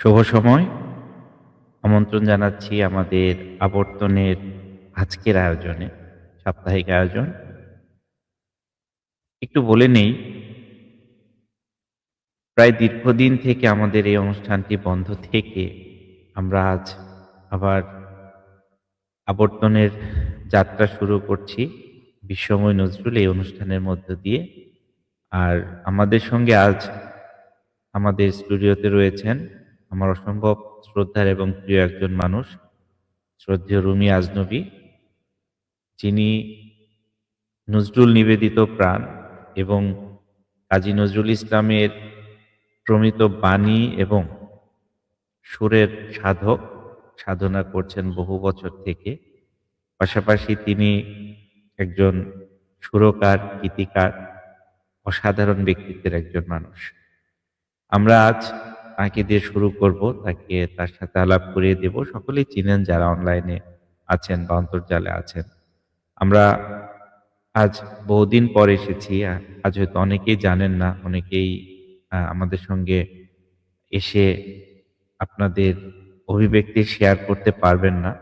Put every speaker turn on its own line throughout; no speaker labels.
শুভ সময়। আমন্ত্রণ জানাচ্ছি আমাদের আবর্তনের আজকের আয়োজনে, সাপ্তাহিক আয়োজন। একটু বলে নেই, প্রায় দীর্ঘদিন থেকে আমাদের এই অনুষ্ঠানটি বন্ধ থেকে আমরা আজ আবার আবর্তনের যাত্রা শুরু করছি। বিশ্বময় নজরুল এই অনুষ্ঠানের মধ্য দিয়ে। আর আমাদের সঙ্গে আজ আমাদের স্টুডিওতে রয়েছেন আমার অসম্ভব শ্রদ্ধার এবং প্রিয় একজন মানুষ, শ্রদ্ধেয় রুমি আজনবী, যিনি নজরুল নিবেদিত প্রাণ এবং কাজী নজরুল ইসলামের প্রমিত বাণী এবং সুরের সাধক, সাধনা করছেন বহু বছর থেকে। পাশাপাশি তিনি একজন সুরকার, গীতিকার, অসাধারণ ব্যক্তিত্বের একজন মানুষ। আমরা আজ তাকে দিয়ে শুরু করব, তার সাথে আলাপ করিয়ে দেব। সকলেই চিনেন যারা অনলাইনে আছেন বা অন্তর্জালে আছেন। আমরা আজ বহুদিন পর এসেছি। আজ হয়তো অনেকেই জানেন না, অনেকেই আমাদের সঙ্গে এসে আপনাদের অভিব্যক্তি শেয়ার করতে পারবেন না।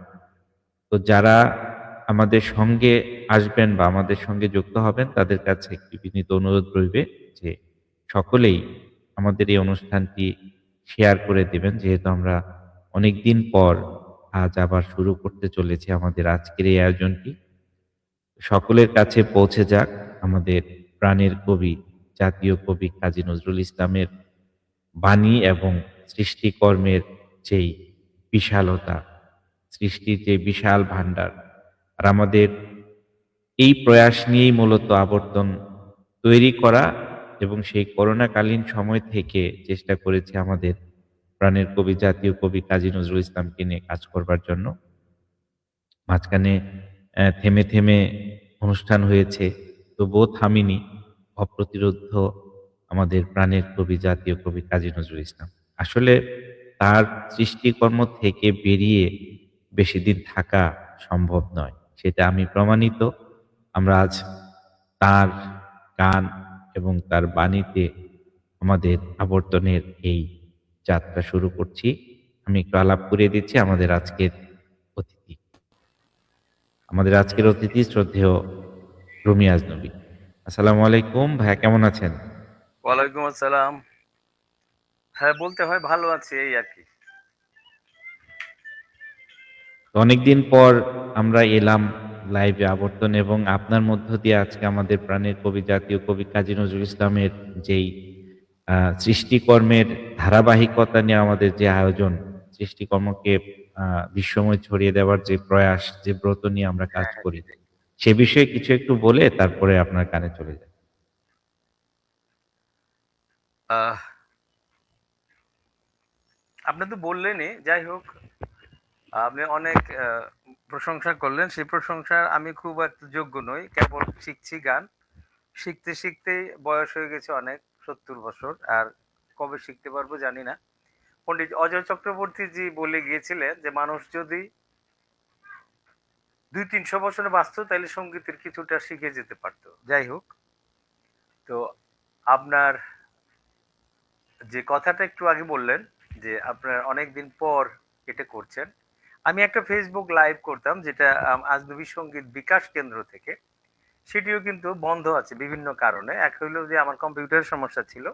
তো যারা আমাদের সঙ্গে আসবেন বা আমাদের সঙ্গে যুক্ত হবেন তাদের কাছে একটি বিনীত অনুরোধ রইবে যে সকলেই আমাদের এই অনুষ্ঠানটি শেয়ার করে দিবেন, যেহেতু আমরা অনেকদিন পর আজ আবার শুরু করতে চলেছি আমাদের আজকের এই আয়োজনটি। সকলের কাছে পৌঁছে যাক আমাদের প্রাণের কবি, জাতীয় কবি কাজী নজরুল ইসলামের বাণী এবং সৃষ্টিকর্মের যেই বিশালতা, সৃষ্টির যে বিশাল ভাণ্ডার। আর আমাদের এই প্রয়াস নিয়েই মূলত আবর্তন তৈরি করা, এবং সেই করোনাকালীন সময় থেকে চেষ্টা করেছি আমাদের প্রাণের কবি, জাতীয় কবি কাজী নজরুল ইসলামকে নিয়ে কাজ করবার জন্য। মাঝখানে থেমে, থেমে অনুষ্ঠান হয়েছে, তবুও থামিনি। অপ্রতিরোধ্য আমাদের প্রাণের কবি, জাতীয় কবি কাজী নজরুল ইসলাম। আসলে তার সৃষ্টিকর্ম থেকে বেরিয়ে বেশিদিন থাকা সম্ভব নয়। সেটা আমি প্রমাণিত। আমরা আজ তার গান এবং তার বাণীতে আমাদের আবর্তনের এই যাত্রা শুরু করছি। আমি একটু আলাপ করিয়ে দিচ্ছি আমাদের আজকের অতিথি। আমাদের আজকের অতিথি শ্রদ্ধেয় রুমি আজনবী। আসসালামু আলাইকুম ভাইয়া, কেমন আছেন?
ওয়ালাইকুম আসসালাম। হ্যাঁ, বলতে হয় ভালো আছি এই আর কি।
তো অনেকদিন পর আমরা এলাম লাইভে আবর্তন, এবং আপনার মধ্য দিয়ে আজকে আমাদের প্রাণের কবি, জাতীয় কবি কাজী নজরুল ইসলামের যেই সৃষ্টিকর্মের ধারাবাহিকতা নিয়ে আমাদের যে আয়োজন, সৃষ্টিকর্মকে বিশ্বময় ছড়িয়ে দেওয়ার যে প্রয়াস, যে ব্রত নিয়ে আমরা কাজ
হ্যাঁ, হ্যাঁ,
করি,
সেটাই।
সে বিষয়ে কিছু একটু বলে তারপরে আপনার কানে চলে যায়।
আহ আপনি তো বললেনই, যাই হোক, আপনি অনেক প্রশংসা করলেন। সেই প্রশংসার আমি খুব একটা যোগ্য নই। কেবল শিখছি গান। শিখতে শিখতেই বয়স হয়ে গেছে অনেক, ৭০ বছর। আর কবে শিখতে পারবো জানি না। পণ্ডিত অজয় চক্রবর্তীজি বলে গিয়েছিলেন যে মানুষ যদি ২-৩০০ বছরে বাঁচত তাহলে সঙ্গীতের কিছুটা শিখে যেতে পারতো। যাই হোক, তো আপনার যে কথাটা একটু আগে বললেন যে আপনার অনেকদিন পর এটা করছেন। আমি একটা ফেসবুক লাইভ করতাম, যেটা আজনবী সঙ্গীত বিকাশ কেন্দ্র থেকে। সেটিও কিন্তু বন্ধ আছে বিভিন্ন কারণে। এক হইলো যে আমার কম্পিউটারের সমস্যা ছিল।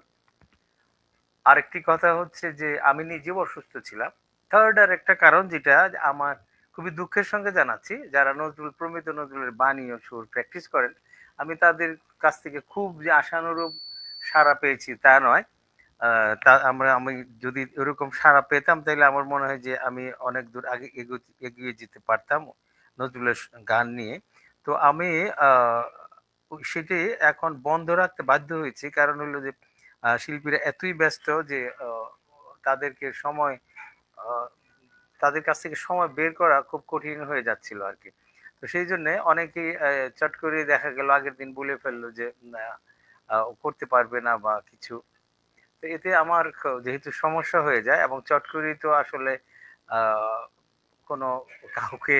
আরেকটি কথা হচ্ছে যে আমি নিজেও অসুস্থ ছিলাম। থার্ড আর একটা কারণ, যেটা আমার খুবই দুঃখের সঙ্গে জানাচ্ছি, যারা নজরুল প্রমিত নজরুলের বাণী ও সুর প্র্যাকটিস করেন, আমি তাদের কাছ থেকে খুব যে আশানুরূপ সাড়া পেয়েছি তা নয়। আমি যদি ওরকম সাড়া পেতাম তাহলে আমার মনে হয় যে আমি অনেক দূর আগে এগিয়ে যেতে পারতাম নজরুলের গান নিয়ে। তো আমি সেটি এখন বন্ধ রাখতে বাধ্য হয়েছি, কারণ হলো যে শিল্পীরা এতই ব্যস্ত যে তাদেরকে সময় আহ, তাদের কাছ থেকে সময় বের করা খুব কঠিন হয়ে যাচ্ছিল আর কি। তো সেই জন্য অনেকেই চট করে দেখা গেল আগের দিন বলে ফেললো যে না, ও করতে পারবে না বা কিছু। তো এতে আমার যেহেতু সমস্যা হয়ে যায়, এবং চট করেই তো আসলে আহ, কোনো কাউকে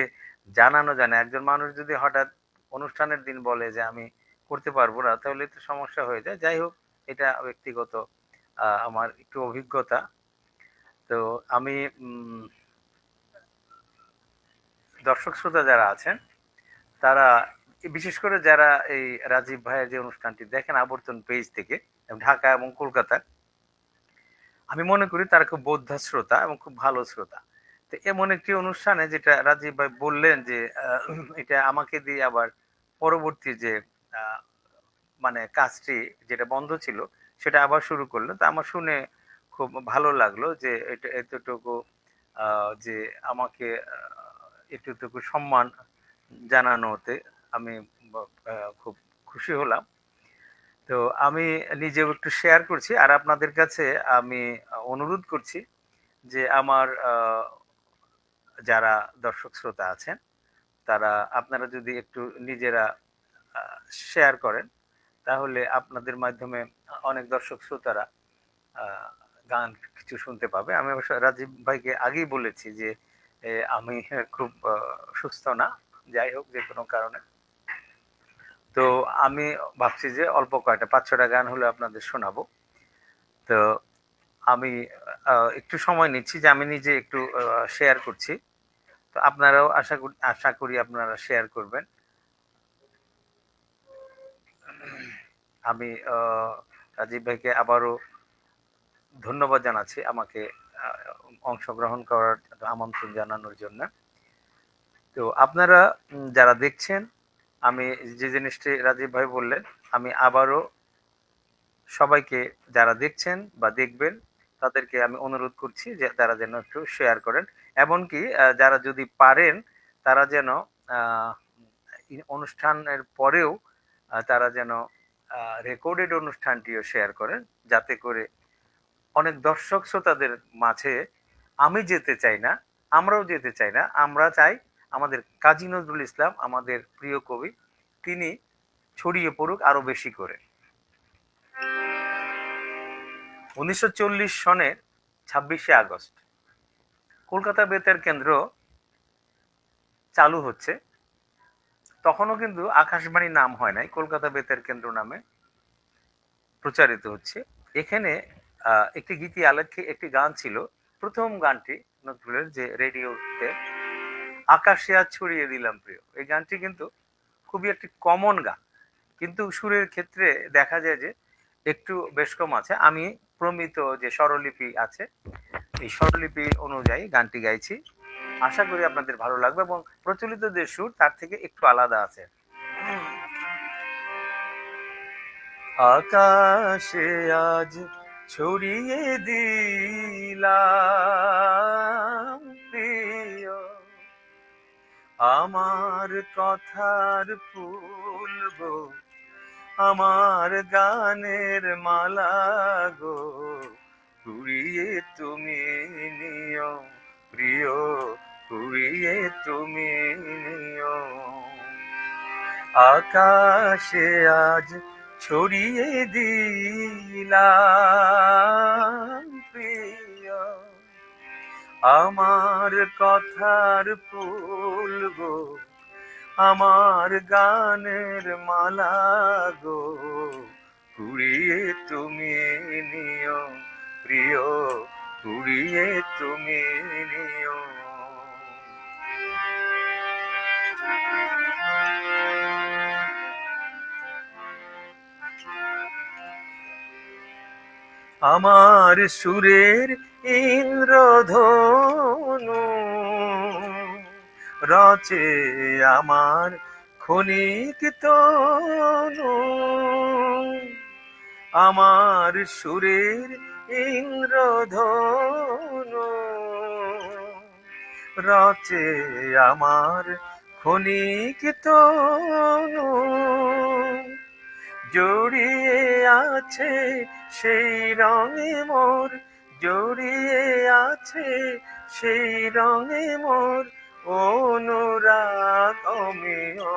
জানানো যায় না। একজন মানুষ যদি হঠাৎ অনুষ্ঠানের দিন বলে যে আমি করতে পারবো না, তাহলে তো সমস্যা হয়ে যায়। যাই হোক, এটা ব্যক্তিগত আমার একটু অভিজ্ঞতা। তো আমি দর্শক শ্রোতা যারা আছেন তারা বিশেষ করে যারা এই রাজীব ভাইয়ের যে অনুষ্ঠানটি দেখেন আবর্তন পেজ থেকে ঢাকা এবং কলকাতা, আমি মনে করি তারা খুব বোদ্ধা শ্রোতা এবং খুব ভালো শ্রোতা। তো এমন একটি অনুষ্ঠানে যেটা রাজীব ভাই বললেন যে এটা আমাকে দিয়ে আবার পরবর্তী যে আহ, মানে কাজটি যেটা বন্ধ ছিল সেটা আবার শুরু করলো। তো আমার শুনে খুব ভালো লাগলো যে এটা এতটুকু যে আমাকে এতটুকু সম্মান জানানোতে আমি খুব খুশি হলাম। তো আমি নিজেও একটু শেয়ার করছি আর আপনাদের কাছে আমি অনুরোধ করছি যে আমার যারা দর্শক শ্রোতা আছেন তারা আপনারা যদি একটু নিজেরা শেয়ার করেন তাহলে আপনাদের মাধ্যমে অনেক দর্শক শ্রোতারা আহ, গান কিছু শুনতে পাবে। আমি অবশ্য রাজীব ভাইকে আগেই বলেছি যে আমি খুব সুস্থ না, যাই হোক যে কোনো কারণে। তো আমি ভাবছি যে অল্প কয়টা 5-6টা গান হলে আপনাদের শোনাবো। তো আমি একটু সময় নিচ্ছি যে আমি নিজে একটু শেয়ার করছি। তো আপনারাও আশা করি আপনারা শেয়ার করবেন। আমি রাজীব ভাইকে আবারও ধন্যবাদ জানাচ্ছি আমাকে আহ, অংশগ্রহণ করার আমন্ত্রণ জানানোর জন্য। তো আপনারা যারা দেখছেন, আমি যে জিনিসটি রাজীব ভাই বললেন, আমি আবারও সবাইকে যারা দেখছেন বা দেখবেন তাদেরকে আমি অনুরোধ করছি যে তারা যেন একটু শেয়ার করেন। এমনকি যারা যদি পারেন তারা যেন আহ, অনুষ্ঠানের পরেও তারা যেন রেকর্ডেড অনুষ্ঠানটিও শেয়ার করেন, যাতে করে অনেক দর্শক শ্রোতাদের মাঝে আমি যেতে চাই না, আমরাও যেতে চাই না, আমরা চাই আমাদের কাজী নজরুল ইসলাম আমাদের প্রিয় কবি তিনি ছড়িয়ে পড়ুক আরো বেশি করে। 1940 সনের 26শে আগস্ট কলকাতা বেতার কেন্দ্র চালু হচ্ছে। তখনও কিন্তু আকাশবাণী নাম হয় নাই, কলকাতা বেতার কেন্দ্র নামে প্রচারিত হচ্ছে। এখানে একটি গীতি আলেখ্যে একটি গান ছিল, প্রথম গানটি নজরুলের যে রেডিওতে, আকাশে আজ ছড়িয়ে দিলাম প্রিয়। এই গানটি কিন্তু খুবই একটি কমন গান, কিন্তু সুরের ক্ষেত্রে দেখা যায় যে একটু বেশ কম আছে। আমি প্রমিত যে স্বরলিপি আছে এই স্বরলিপি অনুযায়ী গানটি গাইছি, আশা করি আপনাদের ভালো লাগবে এবং প্রচলিত যে সুর তার থেকে একটু আলাদা আছে। আকাশে আজ ছড়িয়ে দিলাম প্রিয় আমার কথার ফুল গো, আমার গানের মালা গো, কুড়িয়ে তুমি নিও প্রিয়, কুড়িয়ে তুমি নিও। আকাশে আজ ছড়িয়ে দিলাম প্রিয় আমার কথার ফুল গো, আমার গানের মালা গো, কুড়িয়ে তুমি নিও প্রিয়, কুড়িয়ে তুমি নিও। আমার সুরের ইন্দ্রধনু রচে আমার ক্ষণিক তনু, আমার সুরের ইন্দ্রধনু রচে আমার ক্ষণিক তনু, জড়িয়ে আছে সেই রঙে মোর, জড়িয়ে আছে সেই রঙে মোর অনুরাগ অমিয়।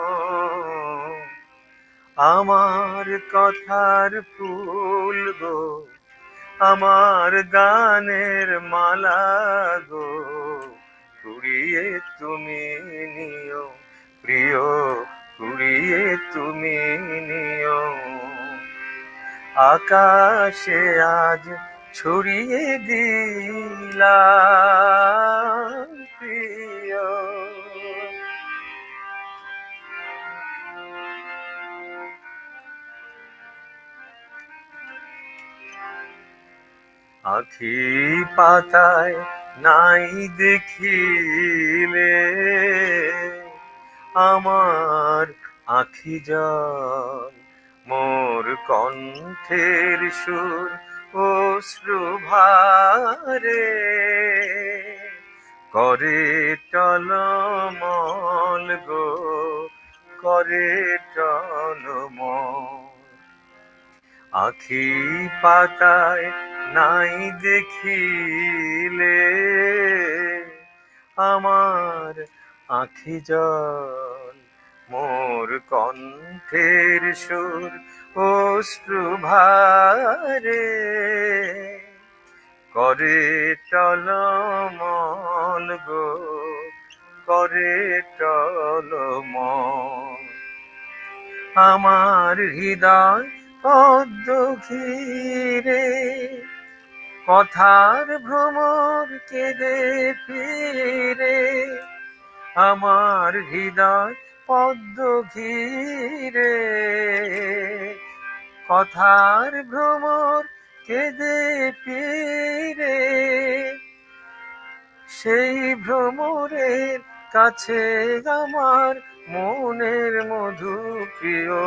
আমার কথার ফুল গো, আমার গানের মালা গো, কুড়িয়ে তুমি নিও প্রিয়, কুড়িয়ে তুমি নিও। আকাশে আজ ছড়িয়ে দিলাম প্রিয়। আখি পাতায় নাই দেখিলে আমার আখি জল, মোর কণ্ঠের সুর অশ্রু ভারে করে টলমল গো, করে টলমল। আখি পাতায় নাই দেখিলে আমার আখি জল, মোর কণ্ঠের সুর অশ্রু ভারে করে টলমল গো, করে টলমল। আমার হৃদয় পদ্ম ঘিরে কথার ভ্রমর কেঁদে ফিরে, আমার হৃদয় পদ্ম ঘিরে কথার ভ্রমর কেঁদে ফিরে, সেই ভ্রমরের কাছে আমার মনের মধু প্রিয়।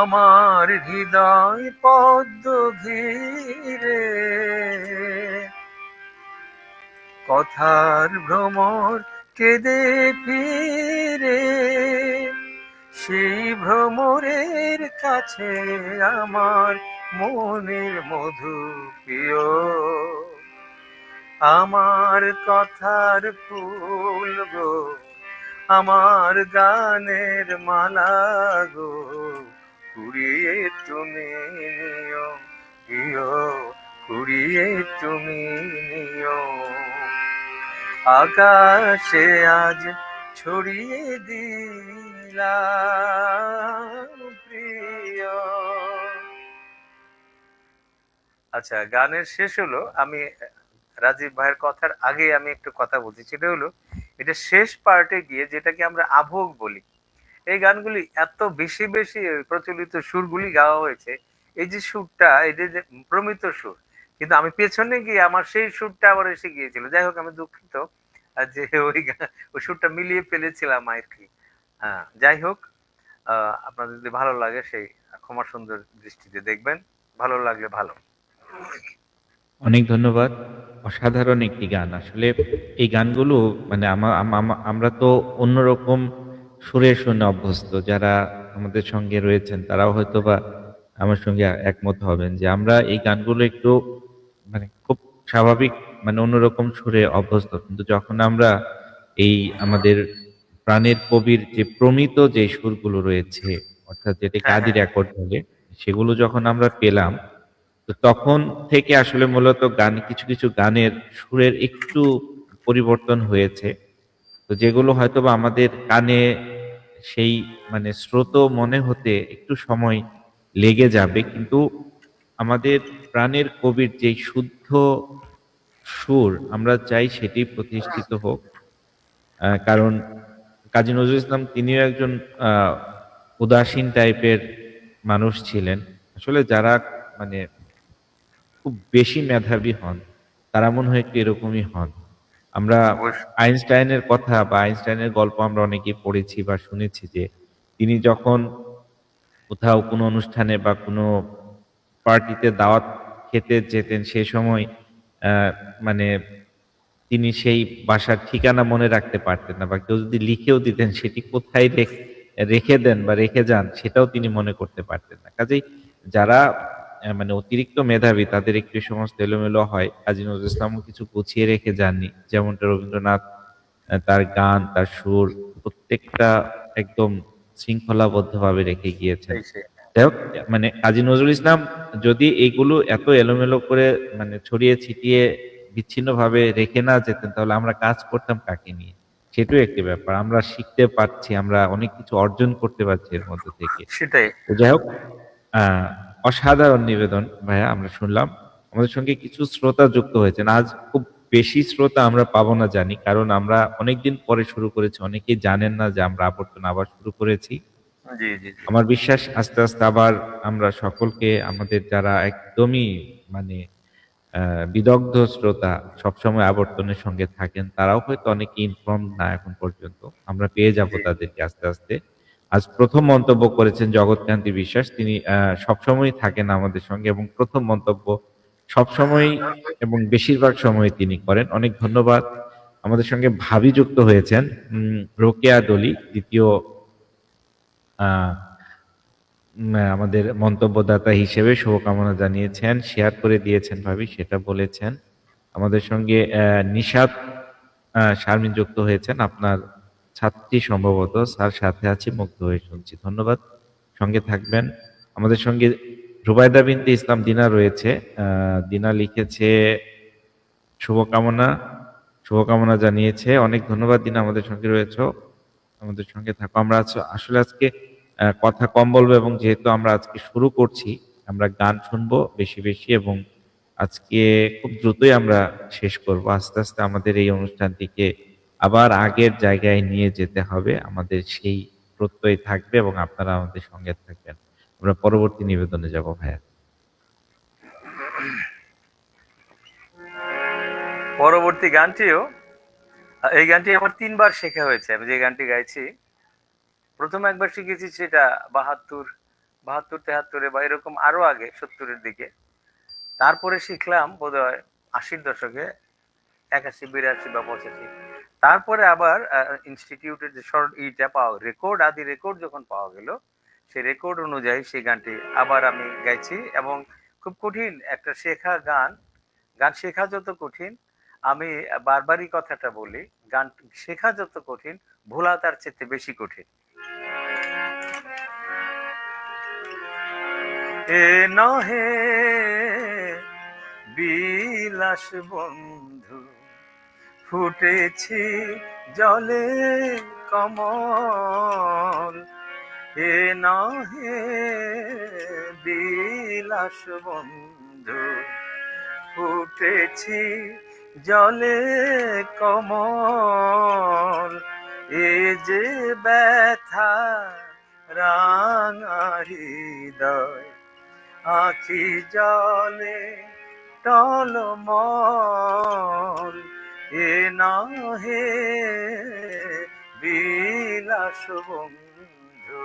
আমার হৃদয় পদ্ম ঘিরে কথার ভ্রমর কেঁদে ফিরে, সেই ভ্রমরের কাছে আমার মনের মধু প্রিয়। আমার কথার ফুল গো, আমার গানের মালা গো, কুড়িয়ে তুমি নিও প্রিয়, কুড়িয়ে তুমি নিও। আকাশে আজ ছড়িয়ে দিলাম প্রিয়। আচ্ছা, গানের শেষ হলো। আমি রাজীব ভাইয়ের কথার আগে আমি একটু কথা বলছি, সেটা হলো এটা শেষ পার্টে গিয়ে যেটাকে আমরা আভোগ বলি, এই গানগুলি এত বেশি বেশি প্রচলিত সুরগুলি গাওয়া হয়েছে। এই যে সুরটা, এই যে প্রমিত সুর, কিন্তু আমি পেছনে গিয়ে আমার সেই সুরটা আবার এসে গিয়েছিল। যাই হোক, আমি দুঃখিত যে ওই সুরটা মিলিয়ে ফেলেছিলাম আর কি। হ্যাঁ, যাই হোক, আপনাদের যদি ভালো লাগে সেই ক্ষমা সুন্দর দৃষ্টিতে দেখবেন। ভালো লাগলে ভালো।
অনেক ধন্যবাদ। অসাধারণ একটি গান। আসলে এই গানগুলো মানে আমরা তো অন্যরকম সুরে শুনে অভ্যস্ত। যারা আমাদের সঙ্গে রয়েছেন তারাও হয়তোবা আমার সঙ্গে একমত হবেন যে আমরা এই গানগুলো একটু মানে খুব স্বাভাবিক মানে অন্যরকম সুরে অভ্যস্ত। কিন্তু যখন আমরা এই আমাদের প্রাণের কবির যে প্রমিত যে সুরগুলো রয়েছে, অর্থাৎ যেটাকে
হ্যাঁ,
আদি
হ্যাঁ, হ্যাঁ।
রেকর্ড বলে, সেগুলো যখন আমরা পেলাম, তো তখন থেকে আসলে মূলত গান কিছু কিছু গানের সুরের একটু পরিবর্তন হয়েছে। তো যেগুলো হয়তোবা আমাদের কানে সেই মানে শ্রোত মনে হতে একটু সময় লেগে যাবে, কিন্তু আমাদের প্রাণের কবির যেই শুদ্ধ সুর আমরা চাই সেটি প্রতিষ্ঠিত হোক। কারণ কাজী নজরুল ইসলাম তিনিও একজন আহ, উদাসীন টাইপের মানুষ ছিলেন। আসলে যারা মানে খুব বেশি মেধাবী হন তারা মনে হয় একটু এরকমই হন। আমরা
অবশ্যই।
আইনস্টাইনের কথা বা আইনস্টাইনের গল্প আমরা অনেকেই পড়েছি বা শুনেছি যে তিনি যখন কোথাও কোনো অনুষ্ঠানে বা কোনো পার্টিতে দাওয়াত খেতে যেতেন সে সময় আহ, মানে তিনি সেই বাসার ঠিকানা মনে রাখতে পারতেন না, বা কেউ যদি লিখেও দিতেন সেটি কোথায় রেখে দেন বা রেখে যান সেটাও তিনি মনে করতে পারতেন না। কাজেই যারা মানে অতিরিক্ত মেধাবী তাদের একটু এই সমস্ত এলোমেলো হয়। কাজী নজরুল ইসলামও কিছু গুছিয়ে রেখে যাননি, যেমনটা রবীন্দ্রনাথ তার গান তার সুর প্রত্যেকটা একদম শৃঙ্খলাবদ্ধভাবে রেখে গিয়েছেন।
সেই সেই
যাই হোক, মানে কাজী নজরুল ইসলাম যদি এইগুলো এত এলোমেলো করে মানে ছড়িয়ে ছিটিয়ে বিচ্ছিন্নভাবে রেখে না যেতেন তাহলে আমরা কাজ করতাম কাকে নিয়ে, সেটাও একটি ব্যাপার। আমরা শিখতে পারছি, আমরা অনেক কিছু অর্জন করতে পারছি এর মধ্যে থেকে।
সেটাই।
তো যাই হোক, আহ, অসাধারণ নিবেদন ভাইয়া আমরা শুনলাম। আমাদের সঙ্গে কিছু শ্রোতা যুক্ত হয়েছেন। আজ খুব বেশি শ্রোতা আমরা পাবো না জানি, কারণ আমরা অনেকদিন পরে শুরু করেছি। অনেকেই জানেন না যে আমরা আবর্তন আবার শুরু করেছি।
জি জি জি।
আমার বিশ্বাস আস্তে আস্তে আবার আমরা সকলকে, আমাদের যারা একদমই মানে বিদগ্ধ শ্রোতা সবসময় আবর্তনের সঙ্গে থাকেন, তারাও হয়তো অনেকে ইনফর্ম না এখন পর্যন্ত, আমরা পেয়ে যাব
জি
তাদেরকে আস্তে আস্তে। আজ প্রথম মন্তব্য করেছেন জগৎকান্তি বিশ্বাস, তিনি সবসময় থাকেন আমাদের সঙ্গে, এবং প্রথম মন্তব্য সবসময় এবং বেশিরভাগ সময় তিনি করেন। অনেক ধন্যবাদ। আমাদের সঙ্গে ভাবি যুক্ত হয়েছেন, রোকেয়া দলি দ্বিতীয় আহ আমাদের মন্তব্যদাতা হিসেবে শুভকামনা জানিয়েছেন, শেয়ার করে দিয়েছেন ভাবি, সেটা বলেছেন। আমাদের সঙ্গে নিশাত শারমিন যুক্ত হয়েছেন, আপনার ছাত্রী সম্ভবত। স্যার সাথে আছি, মুগ্ধ হয়ে শুনছি। ধন্যবাদ, সঙ্গে থাকবেন। আমাদের সঙ্গে রুবাইদা বিনতে ইসলাম দিনা রয়েছে। দিনা লিখেছে শুভকামনা, শুভকামনা জানিয়েছে। অনেক ধন্যবাদ দিনা, আমাদের সঙ্গে রয়েছে, আমাদের সঙ্গে থাকো। আমরা আসলে আজকে কথা কম বলবো, এবং যেহেতু আমরা আজকে শুরু করছি, আমরা গান শুনবো বেশি বেশি, এবং আজকে খুব দ্রুতই আমরা শেষ করব। আস্তে আস্তে আমাদের এই অনুষ্ঠানটিকে আবার আগের জায়গায় নিয়ে যেতে হবে, আমাদের সেই প্রত্যয় থাকবে, এবং আপনারা আমাদের সঙ্গে থাকবেন। আমরা পরবর্তী নিবেদনে যাব ভাইয়া।
পরবর্তী গানটিও, এই গানটি আমার ৩ বার শেখা হয়েছে। আমি যে গানটি গাইছি, প্রথম একবার শিখেছি সেটা ৭২, ৭২, ৭৩ বা এরকম আরো আগে, ৭০-এর দিকে। তারপরে শিখলাম বোধহয় ৮০-র দশকে, ৮১, ৮২ বা ৮৫। তারপরে আবার ইনস্টিটিউটের যে শর্ট পাওয়া, রেকর্ড, আদি রেকর্ড যখন পাওয়া গেল, সেই রেকর্ড অনুযায়ী সেই গানটি আবার আমি গাইছি। এবং খুব কঠিন একটা শেখা গান। গান শেখা যত কঠিন, আমি বারবারই কথাটা বলি, গান শেখা যত কঠিন, ভোলা তার চেয়ে বেশি কঠিন। এ নহে বিলাস বন্ধু, ফুটেছি জলে কমল। এ নহে বিলাস বন্ধু, ফুটেছি জলে কমল। এ যে ব্যথা রাঙা হৃদয়, আখি জলে টলমল। এ নহে বিলাস বন্ধু।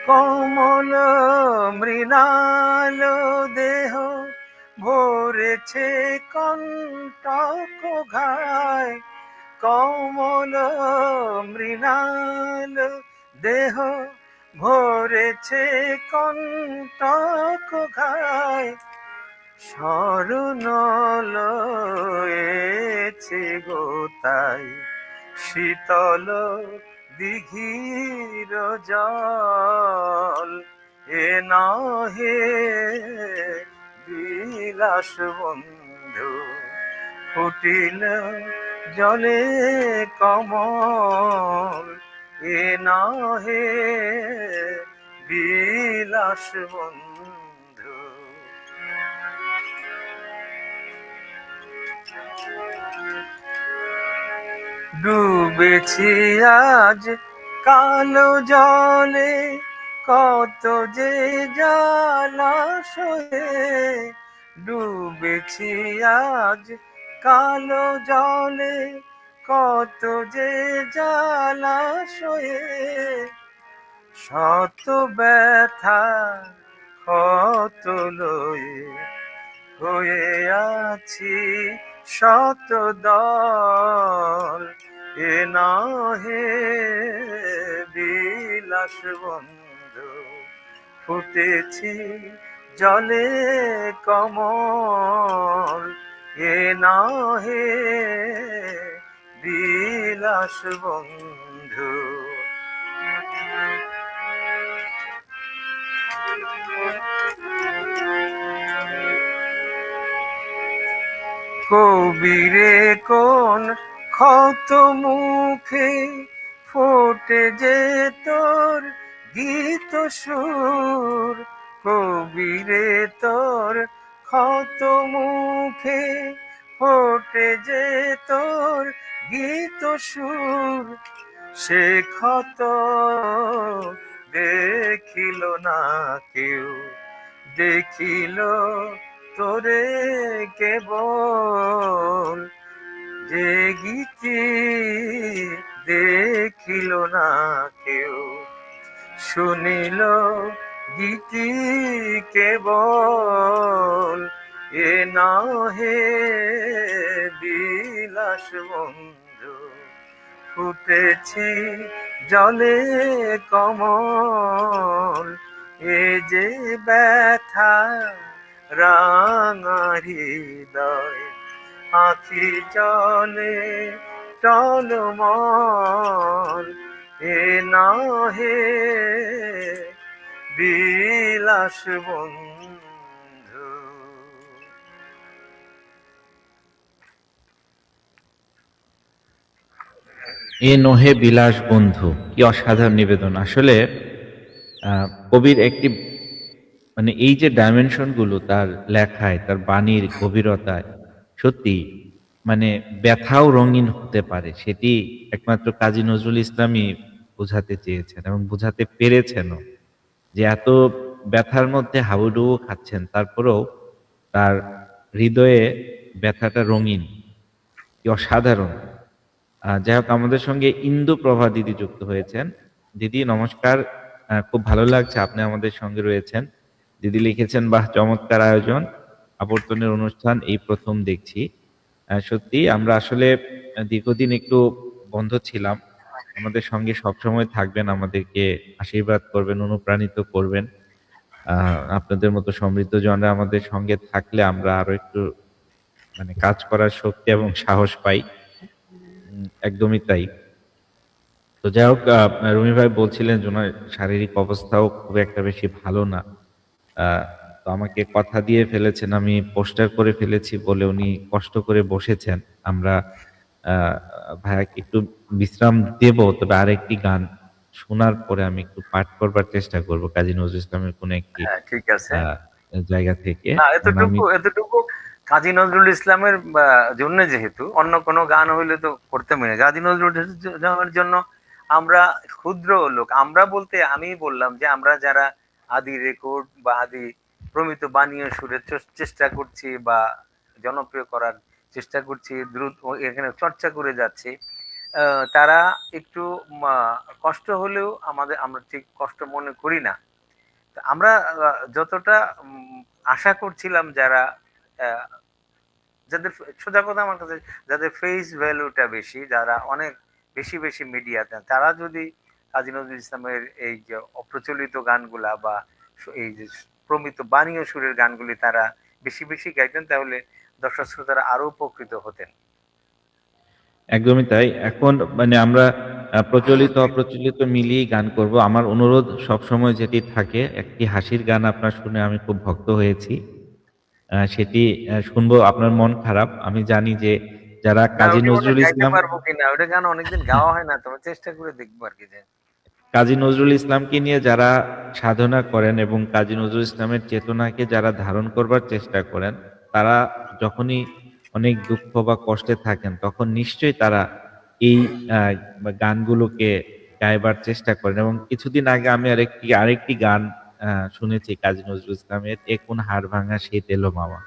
কমল মৃণাল দেহ, ভরেছে কণ্টক ঘায়। কমল মৃণাল দেহ, ভরেছে কণ্টক ঘায়। শরণ লয়েছে গোতাই, শীতল দিঘির জল। এ নহে বিলাস বন্ধু, ফুটিল জলে কমল। এ নহে বিলাস বন্ধু। ডুবেছি আজ কালো জলে, কত যে জলাশয়ে। ডুবেছি আজ কালো জলে, কত যে জলাশয়ে। শত ব্যথা কত লয়ে, হয়ে আছি শত দল। এ নহে বিলাস বন্ধু, ফুটেছি জলে কমল। এ নহে বিলাস বন্ধু। কবিরে কোন ক্ষত মুখে ফোটে যে তোর গীত সুর, কবিরে তোর ক্ষত মুখে ফোটে যে তোর গীত সুর, সে ক্ষত দেখিল না কেউ, দেখিল তোরে কেবল, যে গীতি দেখিল না কেউ, শুনিল গীতি কেবল, এ নহে বিলাস বন্ধু, ফুটেছি জলে কমল, এ যে ব্যথা রাঙা হৃদয়, আখি জলে টলমল, এ নহে বিলাস বন্ধু।
এ নহে বিলাস বন্ধু, কি অসাধারণ নিবেদন। আসলে কবির একটি মানে এই যে ডাইমেনশন গুলো তার লেখায়, তার বাণীর গভীরতায়, সত্যি মানে ব্যথাও রঙিন হতে পারে, সেটি একমাত্র কাজী নজরুল ইসলামই বোঝাতে চেয়েছেন এবং বোঝাতে পেরেছেনও। যে এত ব্যথার মধ্যে হাবুডুবু খাচ্ছেন, তারপরেও তার হৃদয়ে ব্যথাটা রঙিন, কি অসাধারণ। যাই হোক, আমাদের সঙ্গে ইন্দু প্রভা দিদি যুক্ত হয়েছেন। দিদি নমস্কার, খুব ভালো লাগছে আপনি আমাদের সঙ্গে রয়েছেন। দিদি লিখেছেন, বাহ চমৎকার আয়োজন, আবর্তনের অনুষ্ঠান এই প্রথম দেখছি। সত্যি আমরা আসলে দীর্ঘদিন একটু বন্ধ ছিলাম। আমাদের সঙ্গে সবসময় থাকবেন, আমাদেরকে আশীর্বাদ করবেন, অনুপ্রাণিত করবেন। আপনাদের মতো সমৃদ্ধ জনরা আমাদের সঙ্গে থাকলে আমরা আরো একটু মানে কাজ করার শক্তি এবং সাহস পাই। একদমই তাই। তো যাই হোক, রুমি ভাই বলছিলেন যে ওনার শারীরিক অবস্থাও খুব একটা বেশি ভালো না। তো আমাকে কথা দিয়ে ফেলেছেন, আমি পোস্টার করে ফেলেছি বলে উনি কষ্ট করে বসেছেন। আমরা আহ, ভাইয়াকে একটু বিশ্রাম দেব, তবে আরেকটি গান শোনার পরে আমি একটু পাঠ করবার চেষ্টা করব কাজী নজরুল ইসলামের কোন একটি
হ্যাঁ, ঠিক আছে।
আহ, জায়গা থেকে।
না,
কারণ আমি
এতটুকু কাজী নজরুল ইসলামের জন্য, যেহেতু অন্য কোনো গান হইলে তো করতামই না, কাজী নজরুল ইসলামের জন্য আমরা ক্ষুদ্র লোক, আমরা বলতে আমি বললাম যে আমরা যারা আদি রেকর্ড বা আদি প্রমিত বানীয় সুরের চেষ্টা করছি বা জনপ্রিয় করার চেষ্টা করছি, দ্রুত এখানে চর্চা করে যাচ্ছি, তারা একটু কষ্ট হলেও আমরা ঠিক কষ্ট মনে করি না। তা আমরা যতটা আশা করছিলাম, যারা আহ, যাদের সোজা কথা আমার কাছে, যাদের ফেস ভ্যালুটা বেশি, যারা অনেক বেশি বেশি মিডিয়াতে, তারা যদি কাজী নজরুল ইসলামের এই যে অপ্রচলিত গানগুলা বা এই যে প্রমিত বাণীয় সুরের গানগুলি তারা বেশি বেশি গাইতেন, তাহলে দর্শক শ্রোতারা আরো উপকৃত হতেন।
একদমই তাই। এখন মানে আমরা প্রচলিত অপ্রচলিত মিলিয়েই গান করব। আমার অনুরোধ সবসময় যেটি থাকে, একটি হাসির গান আপনার শুনে আমি খুব ভক্ত হয়েছি। সেটি শুনবো। আপনার মন খারাপ। আমি জানি যে যারা
না,
কাজী
ওটি মনে হয়
নজরুল
গাইতে
ইসলাম
পারবো কিনা, ওটা গান অনেকদিন গাওয়া হয় না, তবে চেষ্টা করে দেখবো আর কি। যে
কাজী নজরুল ইসলামকে নিয়ে যারা সাধনা করেন এবং কাজী নজরুল ইসলামের চেতনাকে যারা ধারণ করবার চেষ্টা করেন, তারা যখনই অনেক দুঃখ বা কষ্টে থাকেন, তখন নিশ্চয়ই তারা এই আহ, গানগুলোকে গাইবার চেষ্টা করেন। এবং কিছুদিন আগে আমি আরেকটি গান শুনেছি কাজী নজরুল ইসলামের, এ কোন হাড় ভাঙা শীত এলো মামা।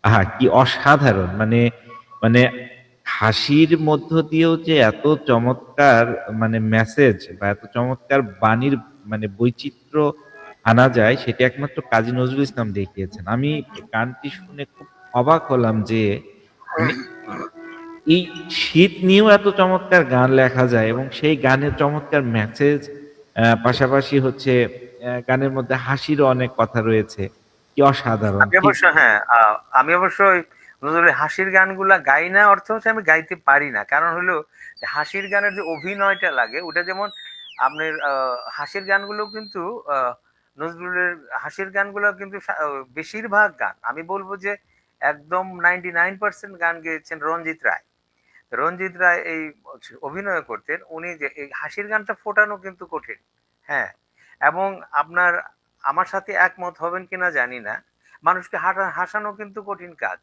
আহা, কি অসাধারণ! মানে মানে হাসির মধ্য দিয়েও যে এত চমৎকার মানে মেসেজ বা এত চমৎকার বাণীর মানে বৈচিত্র্য আনা যায়, সেটি একমাত্র কাজী নজরুল ইসলাম দেখিয়েছেন। আমি গানটি শুনে খুব অবাক হলাম যে মানে এই শীত নিয়েও এত চমৎকার গান লেখা যায় এবং সেই গানের চমৎকার মেসেজ, পাশাপাশি হচ্ছে গানের মধ্যে হাসিরও অনেক কথা রয়েছে। কি অসাধারণ!
আমি
ঠিক
অবশ্য, হ্যাঁ, আমি অবশ্যই নজরুলের হাসির গানগুলা গাই না, অর্থ হচ্ছে আমি গাইতে পারি না। কারণ হলো যে হাসির গানের যে অভিনয়টা লাগে, ওটা যেমন আপনার হাসির গানগুলো কিন্তু নজরুলের হাসির গানগুলো কিন্তু বেশিরভাগ গান আমি বলবো যে একদম 99% গান গেয়েছেন রঞ্জিত রায়। রঞ্জিত রায় এই অভিনয় করতেন, উনি যে এই হাসির গানটা ফোটানো কিন্তু কঠিন। হ্যাঁ, এবং আপনার আমার সাথে একমত হবেন কিনা জানি না, মানুষকে হাসানো কিন্তু কঠিন কাজ।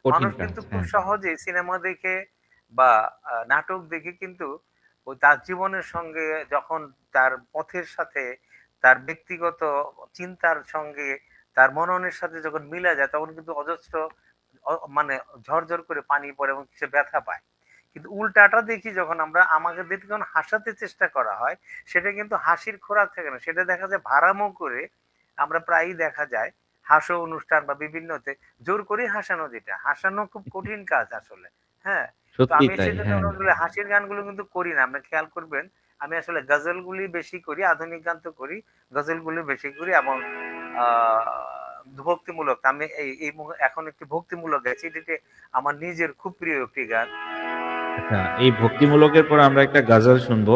কঠিন
মানুষ
কাজ।
কিন্তু খুব
হ্যাঁ,
সহজেই সিনেমা দেখে বা নাটক দেখে কিন্তু ওই তার জীবনের সঙ্গে যখন তার পথের সাথে তার ব্যক্তিগত চিন্তার সঙ্গে তার মননের সাথে যখন মিলা যায় তখন কিন্তু অজস্র মানে ঝরঝর করে পানি পড়ে এবং সে ব্যথা পায়। কিন্তু উল্টাটা দেখি যখন আমরা আমাদেরকে যখন হাসাতে চেষ্টা করা হয়, সেটা কিন্তু হাসির খোরাক থাকে না, সেটা দেখা যায় ভাড়ামো করে। আমরা প্রায়ই দেখা যায় হাস্য অনুষ্ঠান বা বিভিন্নতে জোর করে হাসানো, যেটা হাসানো খুব কঠিন কাজ আসলে। হ্যাঁ, তো
সত্যিই
আমি
তাই।
সেজন্য
হ্যাঁ,
আসলে হাসির গানগুলো কিন্তু করি না, আপনি খেয়াল করবেন। আমি আসলে গজলগুলি বেশি করি, আধুনিক গান তো করি, গজলগুলি বেশি করি। এবং ভক্তিমূলক আমি এখন একটি ভক্তিমূলক গেছি, এটিতে আমার নিজের খুব প্রিয় একটি গান।
আচ্ছা, এই ভক্তিমূলকের পর আমরা একটা গজল শুনবো।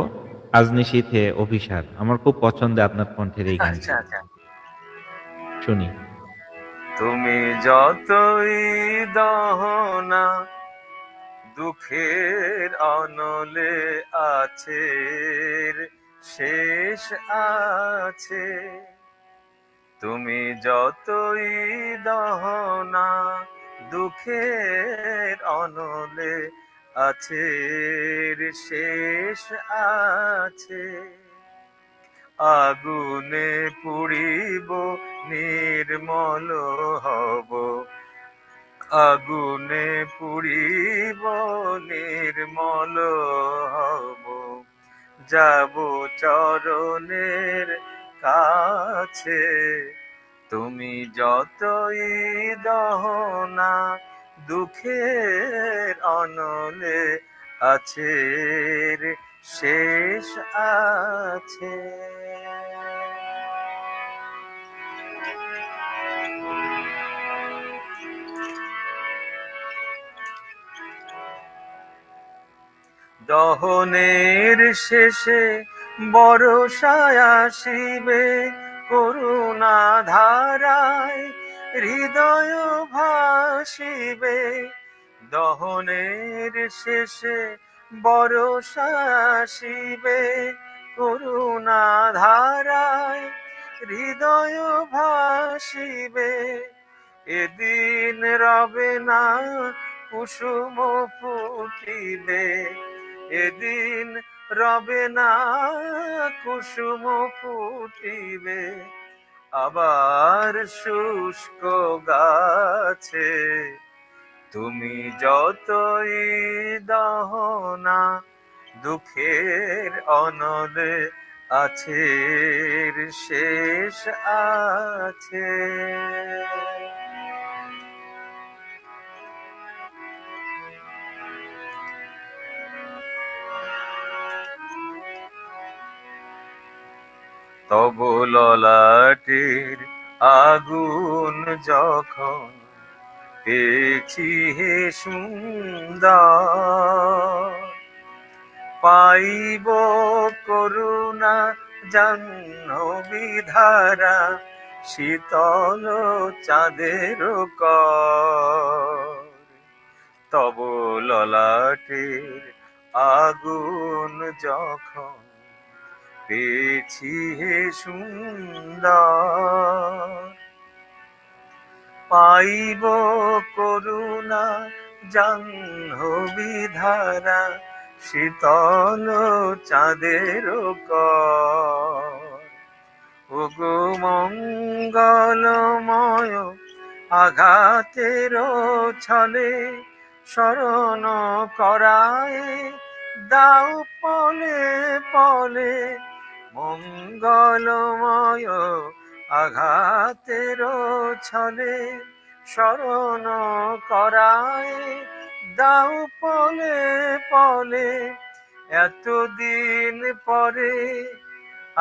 'আজ নিশীথে অভিসার'। আমার খুব পছন্দের আপনার কণ্ঠের এই
আচ্ছা
গানটি।
আচ্ছা।
শুনি।
তুমি যতই দহনা দুঃখের অনলে আছে, শেষ আছে। তুমি যতই দহনা দুঃখের অনলে আছে, শেষ আছে। আগুনে পুড়িব নির্মল হব, আগুনে পুড়িব নির্মল হব, যাব চরণের কাছে। তুমি যতই দহনা দুঃখের অনলে আছে, শেষ আছে। দহনের শেষে বর্ষায় আসিবে করুণা ধারায়, হৃদয় ভাসিবে। দহনের শেষে বর্ষা আসিবে করুণা ধারায়, হৃদয় ভাসিবে। এদিন রবে না কুসুম ফুটিবে, এদিন রবে না কুসুম ফুটিবে। আবার শুষ্ক গাছে তুমি যতই দহনা দুঃখের অনলে আছে, শেষ আছে। তব ললাটের আগুন যখন পেয়েছি হে সুন্দর, পাইব করুণা জাহ্নবী ধারা, শীতল চাঁদের কর। তব ললাটের আগুন যখন পেয়েছি হে সুন্দর, পাইব করুণা জাহ্নবী ধারা, শীতল চাঁদের কর। ওগো মঙ্গলময় আঘাতের ছলে শরণ করায় দাও পলে পলে। মঙ্গলময় আঘাতের ছলে শরণ করায় দাও পলে পলে। এতদিন পরে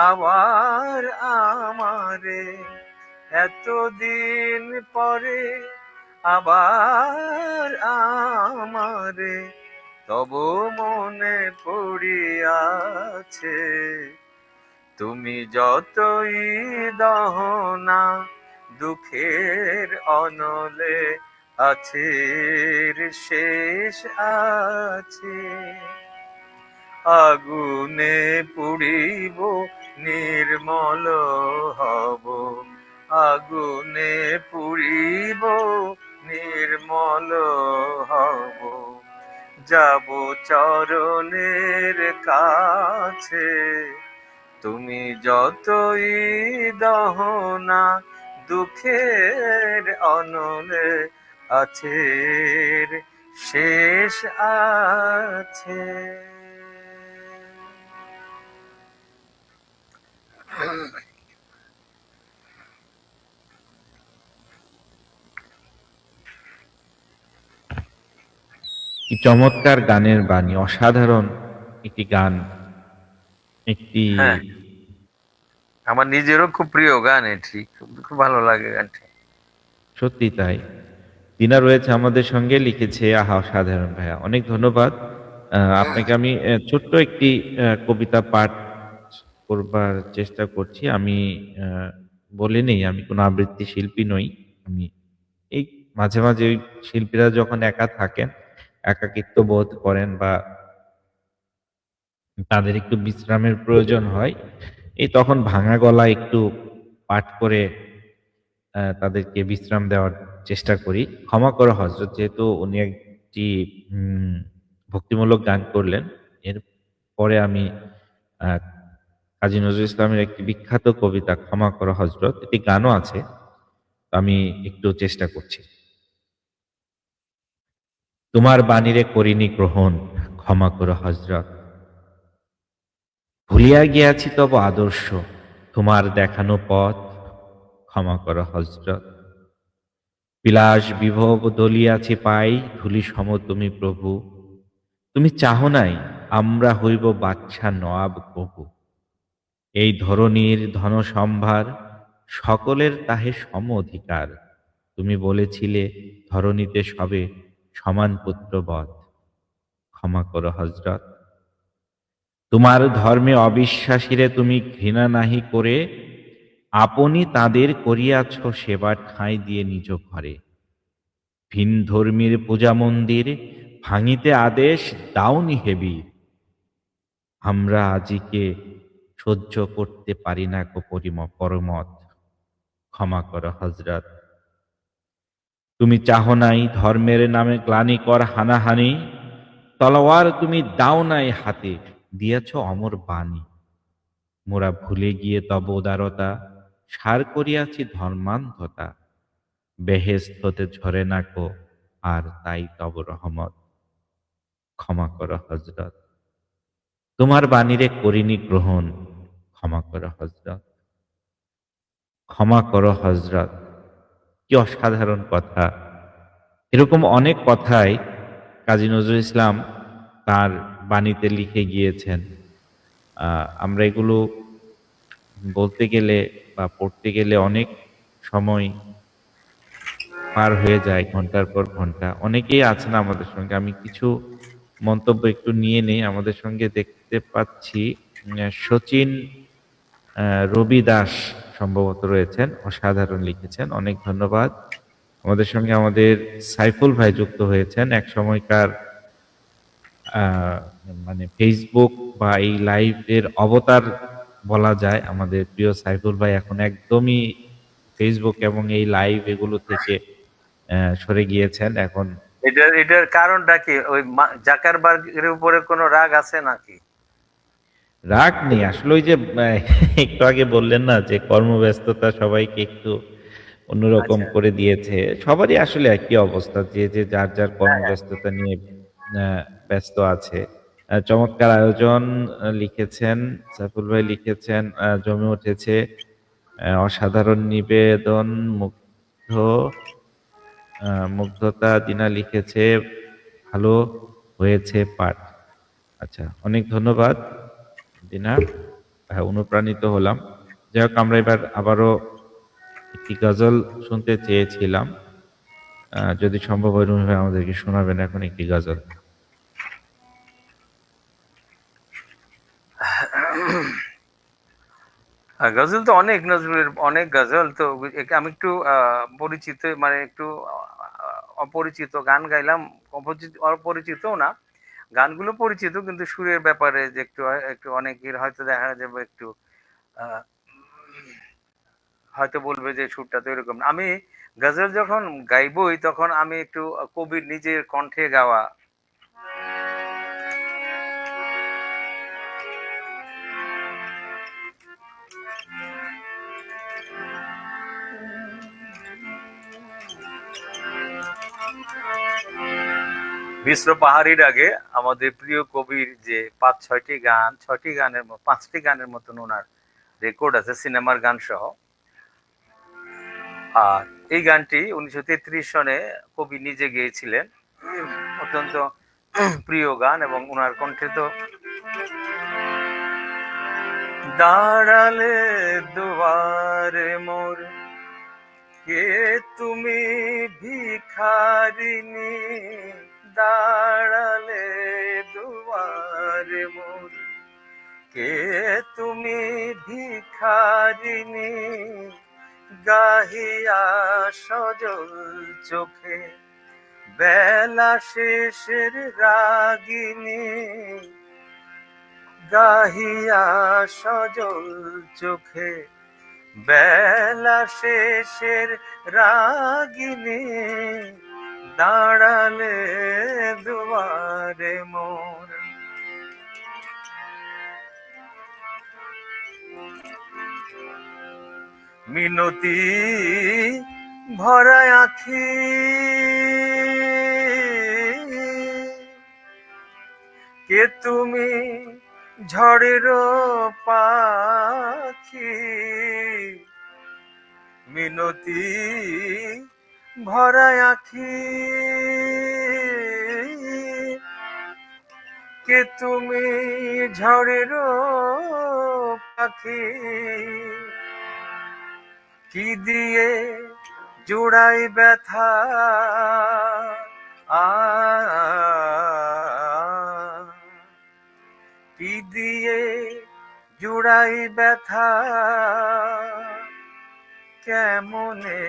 আবার আমারে, এতদিন পরে আবার আমারে তব মনে পড়িয়াছে। তুমি যতই দহনা দুঃখের অনলে আছে রে শেষ আছে, আগুনে পুড়িব নির্মল হব, আগুনে পুড়িব নির্মল হব, যাব চরণের কাছে, তুমি যতই দহনা দুঃখের অনলে, আছে রে শেষ আছে।
কি চমৎকার গানের বাণী, অসাধারণ একটি গান, একটি
হ্যাঁ, আমার নিজেরও খুব প্রিয় গান এটি, খুব ভালো লাগে গানটি।
সত্যি তাই। দিনা রয়েছে আমাদের সঙ্গে, লিখেছে আহা অসাধারণ ভাইয়া, অনেক ধন্যবাদ। আপনাকে আমি ছোট্ট একটি কবিতা পাঠ করবার চেষ্টা করছি। আমি বলে নেই আমি কোনো আবৃত্তি শিল্পী নই। আমি এই মাঝে মাঝে ওই শিল্পীরা যখন একা থাকেন, একাকিত্ব বোধ করেন বা তাদের একটু বিশ্রামের প্রয়োজন হয়, এই তখন ভাঙা গলা একটু পাঠ করে তাদেরকে বিশ্রাম দেওয়ার চেষ্টা করি। ক্ষমা করো হযরত, যেহেতু উনি একটি উম ভক্তিমূলক গান করলেন। এর পরে আমি আ কাজী নজরুল ইসলামের একটি বিখ্যাত কবিতা 'ক্ষমা করো হযরত' একটি গানও আছে। আমি একটু চেষ্টা করছি। তোমার বাণীরে করিনি গ্রহণ, ক্ষমা করো হযরত। ভুলিয়া গিয়াছি তব আদর্শ, তোমার দেখানো পথ, ক্ষমা করো হযরত। বিলাস বিভোগ দলিয়াছি পাই, ধূলি সম তুমি প্রভু। তুমি চাহ নাই আমরা হইব বাদশা নওয়াব কবু। এই ধরণীর ধনসম্ভার, সকলের তাহে সম অধিকার। তুমি বলেছিলে ধরণীতে সবে সমান পুত্রবৎ, ক্ষমা করো হযরত। তোমার ধর্মে অবিশ্বাসীরে তুমি ঘৃণা নাহি করে, আপনি তাদের করিয়াছ সেবা ঠাঁই দিয়ে নিজ ঘরে। ভিন ধর্মীর পূজা মন্দির ভাঙিতে আদেশ দাওনি হেবি, আমরা আজিকে সহ্য করতে পারি না কো পরমত, ক্ষমা করো হযরত। তুমি চাহ নাই ধর্মের নামে গ্লানি কর হানাহানি, তলোয়ার তুমি দাও নাই হাতে, দিয়াছ অমর বাণী। মোরা ভুলে গিয়ে তব উদারতা, সার করিয়াছি ধর্মান্ধতা। বেহেশত হতে ঝরে না কো আর তাই তব রহমত, ক্ষমা করো হযরত। তোমার বাণীরে করিনি গ্রহণ, ক্ষমা করো হযরত। ক্ষমা করো হযরত। কি অসাধারণ কথা! এরকম অনেক কথাই কাজী নজরুল ইসলাম তার বাণীতে লিখে গিয়েছেন। আমরা এগুলো বলতে গেলে বা পড়তে গেলে অনেক সময় পার হয়ে যায়, ঘন্টার পর ঘন্টা। অনেকেই আছেন আমাদের সঙ্গে। আমি কিছু মন্তব্য একটু নিয়ে নেই। আমাদের সঙ্গে দেখতে পাচ্ছি শচীন রবি দাস সম্ভবত রয়েছেন। অসাধারণ লিখেছেন। অনেক ধন্যবাদ। আমাদের সঙ্গে আমাদের সাইফুল ভাই যুক্ত হয়েছেন। এক সময়কার আ মানে ফেসবুক বা এই লাইভের অবতার বলা যায়। আমাদের প্রিয় সাইফুল ভাই এখন একদমই ফেসবুক এবং এই লাইভ এগুলো থেকে সরে গিয়েছেন। এখন
এটার কারণটা কি? ওই জাকারবার্গের উপরে কোনো রাগ আছে নাকি?
রাগ নেই। আসলে ওই যে একটু আগে বললেন না যে কর্মব্যস্ততা সবাইকে একটু অন্যরকম
আচ্ছা।
করে দিয়েছে। সবারই আসলে একই অবস্থা। যে যার যার
হ্যাঁ, হ্যাঁ।
কর্মব্যস্ততা নিয়ে আ ব্যস্ত আছে। চমৎকার আয়োজন লিখেছেন, সাইফুল ভাই লিখেছেন, জমে উঠেছে। অসাধারণ নিবেদন, মুগ্ধতা দিনা লিখেছে, ভালো হয়েছে পাঠ। আচ্ছা, অনেক ধন্যবাদ দিনা। হ্যাঁ, অনুপ্রাণিত হলাম। যাই হোক, আমরা এবার আবারও একটি গজল শুনতে চেয়েছিলাম। যদি সম্ভব হয় রুমি ভাই আমাদেরকে শোনাবেন এখন একটি গজল।
গজল তো অনেক, নজরুলের অনেক গজল তো। আমি একটু পরিচিত, মানে একটু অপরিচিত গান গাইলাম, অপরিচিতও না, গানগুলো পরিচিত কিন্তু সুরের ব্যাপারে যে একটু একটু অনেকের হয়তো দেখা যাবে একটু আহ, হয়তো বলবে যে সুরটা তো এরকম না। আমি গজল যখন গাইবই তখন আমি একটু কবির নিজের কণ্ঠে গাওয়া, মিশ্র পাহাড়ির আগে আমাদের প্রিয় কবির যে ছয়টি গানের পাঁচটি গানের মতন ওনার রেকর্ড আছে সিনেমার গান সহ। আর এই গানটি 1933 সনে কবি নিজে গেয়েছিলেন। অত্যন্ত প্রিয় গান এবং ওনার কণ্ঠে তো দাঁড়ালে দুয়ারে মোর কে তুমি ভিখারিনী, দাঁড়ালে দুয়ারে মোর কে তুমি ভিখারিনী, গাহিয়া সজল চোখে বেলা শেষের রাগিনী, গাহিয়া সজল চোখে বেলা শেষের রাগিনী, দাঁড়ালে দুয়ারে মোর। মিনতি ভরা আখি কে তুমি ঝড়ের পাখি, মিনতি ভরা আখি কে তুমি ঝড়ের পাখি, কি দিয়ে জোড়াই ব্যথা আ কি দিয়ে জোড়াই ব্যথা, কেমনে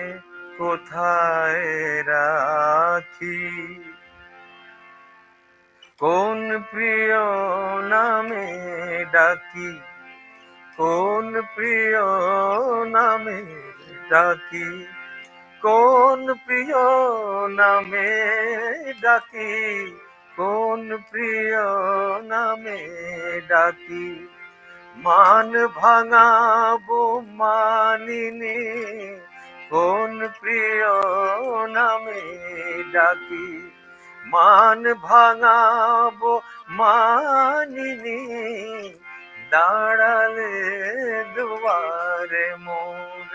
কোথায় রাখি, কোন প্রিয় নামে ডাকি, কোন প্রিয় নামে ডাকি, কোন প্রিয় নামে ডাকি, কোন প্রিয় নামে ডাকি, মান ভাঙাবো মানিনি, কোন প্রিয় নামে ডাকি, মান ভাঙাবো মানিনি, দাঁড়ালে দুয়ারে মোর।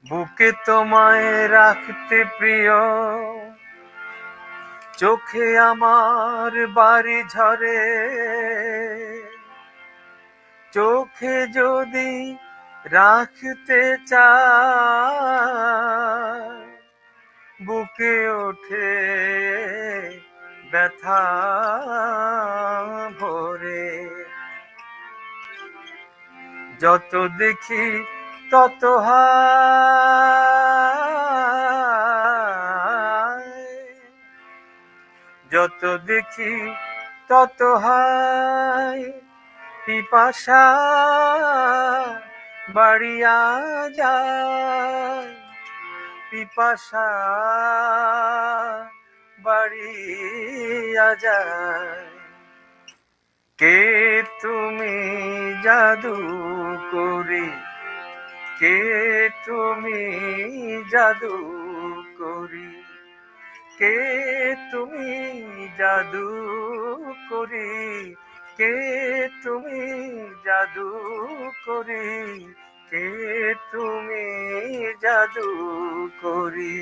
বুকে তোমায় রাখতে প্রিয়, চোখে আমার বাড়ি ঝরে, চোখে যদি রাখতে চাই, বুকে ওঠে ব্যথা ভরে, যত দেখি তত হায়, যত দেখি তত হায়, পিপাসা বাড়িয়া যায়, পিপাসা বাড়িয়া যায়, কে তুমি জাদু করি, কে তুমি জাদু করি, কে তুমি জাদু করি, কে তুমি জাদু করি, কে তুমি জাদু করি,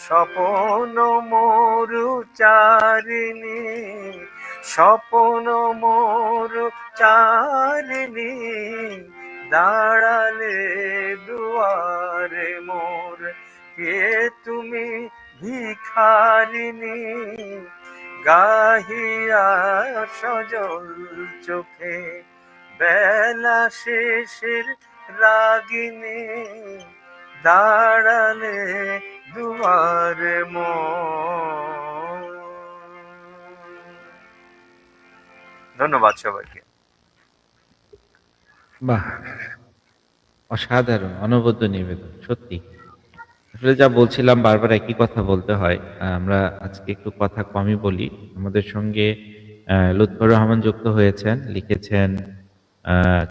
স্বপন মোরু চারিণী, স্বপন মোরু চারিণী, দাঁড়ালে দুয়ারে মোর কে তুমি ভিখারিনী, গাহিয়া সজল চোখে বেলা শেষের রাগিনী দাঁড়ালে দুয়ারে মন। ধন্যবাদ সবাইকে।
বাহ, অসাধারণ অনবদ্য নিবেদন সত্যি। আসলে যা বলছিলাম বারবার একই কথা বলতে হয়। আমরা আজকে একটু কথা কমই বলি। আমাদের সঙ্গে লুৎফর রহমান যুক্ত হয়েছেন, লিখেছেন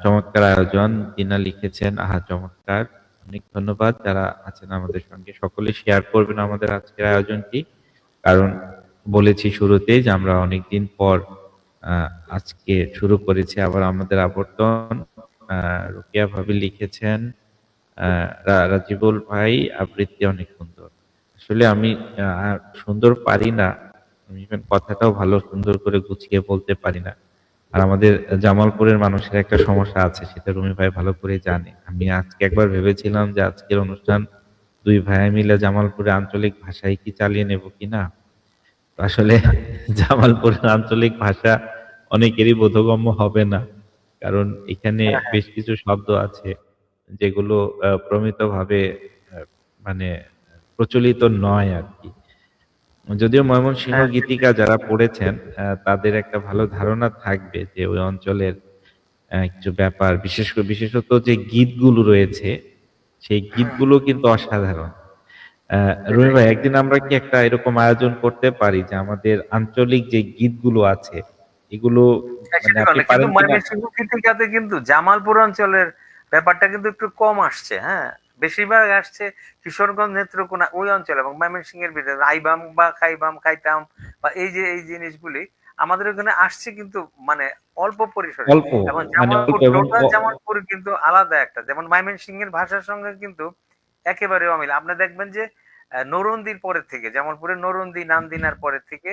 চমৎকার আয়োজন। তিনা লিখেছেন আহা চমৎকার। অনেক ধন্যবাদ যারা আছেন আমাদের সঙ্গে। সকলে শেয়ার করবেন আমাদের আজকের আয়োজনটি। কারণ বলেছি শুরুতেই যে আমরা অনেকদিন পর আহ, আজকে শুরু করেছি আবার আমাদের আবর্তন। রুকিয়া ভাবি লিখেছেন রাজিবুল ভাই আবৃত্তি অনেক সুন্দর। আসলে আমি সুন্দর পারি না, আমি even কথাটাও ভালো সুন্দর করে গুছিয়ে বলতে পারি না। আর আমাদের জামালপুরের মানুষের একটা সমস্যা আছে, সেটা রুমি ভাই ভালো করে জানে। আমি আজকে একবার ভেবেছিলাম যে আজকের অনুষ্ঠান দুই ভাইয়া মিলে জামালপুরে আঞ্চলিক ভাষায় কি চালিয়ে নেব কিনা। তো আসলে জামালপুরের আঞ্চলিক ভাষা অনেকেরই বোধগম্য হবে না, কারণ এখানে
হ্যাঁ, হ্যাঁ,
বেশ কিছু শব্দ আছে যেগুলো প্রমিতভাবে মানে প্রচলিত নয় আর কি। যদিও ময়মনসিংহ
হ্যাঁ,
গীতিকা যারা পড়েছেন তাদের একটা ভালো ধারণা থাকবে যে ওই অঞ্চলের কিছু ব্যাপার, বিশেষত যে গীতগুলো রয়েছে সেই গীতগুলো কিন্তু অসাধারণ। রুমি
সেটাই।
ভাই, একদিন আমরা কি একটা এরকম আয়োজন করতে পারি যে আমাদের আঞ্চলিক যে গীতগুলো আছে এগুলো,
হ্যাঁ,
মানে
সেটাই
আপনি
ভালো। কিন্তু
পারেন কিনা?
ময়মনসিংহ কৃতিকাতে কিন্তু জামালপুর অঞ্চলের ব্যাপারটা কিন্তু একটু কম আসছে। হ্যাঁ, বেশিরভাগ আসছে কিশোরগঞ্জ, নেত্রকোনা ওই অঞ্চল এবং ময়মনসিংহের ভিতরে আইবাম বা খাইবাম, খাইতাম বা এই যে এই জিনিসগুলি আমাদের ওখানে আসছে, কিন্তু মানে অল্প পরিসরে।
অল্প,
এবং
মানে
জামালপুর,
অল্প এবং
টোটাল জামালপুর কিন্তু আলাদা একটা, যেমন ময়মনসিংহের ভাষার সঙ্গে কিন্তু একেবারে অমিল। আপনি দেখবেন যে নরন্দির পরের থেকে, জামালপুরের নরন্দি নান্দিনার পরের থেকে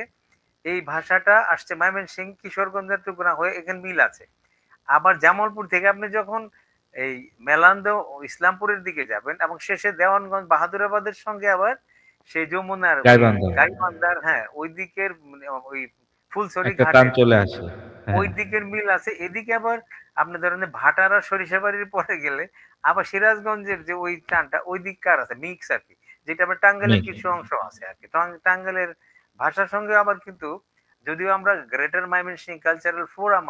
এই ভাষাটা আসছে ময়মনসিংহ, কিশোরগঞ্জ, নেত্রকোনা হয়ে এখানে মিল আছে। আবার জামালপুর থেকে আপনি যখন এই মেলান্দ ও ইসলামপুরের দিকে যাবেন এবং শেষে দেওয়ানগঞ্জ বাহাদুরাবাদের সঙ্গে আবার সেই যমুনার ওই
গাইবান্ধা
গাইবান্ধার, হ্যাঁ ওই দিকের মানে ওই ফুলছড়ি
একটা টান
ঘাটের
চলে আসে।
ওই
হ্যাঁ,
দিকের মিল আছে। এদিকে আবার আপনি ধরেন যে ভাটারা সরিষাবাড়ির পরে গেলে আবার সিরাজগঞ্জের যে ওই টানটা ওই দিককার আছে, মিক্স আর কি। যেটা আবার টাঙ্গাইলের
মিক্স।
কিছু অংশ আছে আর কি। টাঙ্গাইলের ভাষার সঙ্গে আবার কিন্তু, যদিও আমরা গ্রেটার ময়মনসিংহ কালচারাল ফোরাম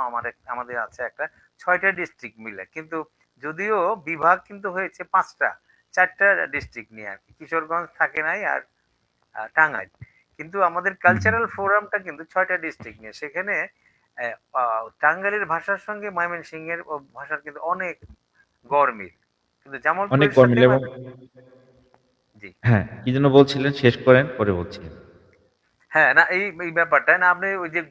আমাদের আছে একটা, ৬টা ডিস্ট্রিক্ট মিলে, কিন্তু যদিও বিভাগ কিন্তু হয়েছে ৫টা, ৪টা ডিস্ট্রিক্ট নিয়ে আর কি। কিশোরগঞ্জ থাকে নাই, আর টাঙ্গাইল। কিন্তু আমাদের
হুম, হুম।
কালচারাল ফোরামটা কিন্তু ৬টা ডিস্ট্রিক্ট নিয়ে। সেখানে টাঙ্গাইলের ভাষার সঙ্গে ময়মনসিংহের ভাষার কিন্তু অনেক গরমিল, কিন্তু
অনেক
জামালপুরের সাথে
গরমিল এবং
জি।
হ্যাঁ, কি যেন বলছিলেন, শেষ করেন পরে বলছি।
হ্যাঁ, না এই এই ব্যাপারটা না, আপনি ওই যে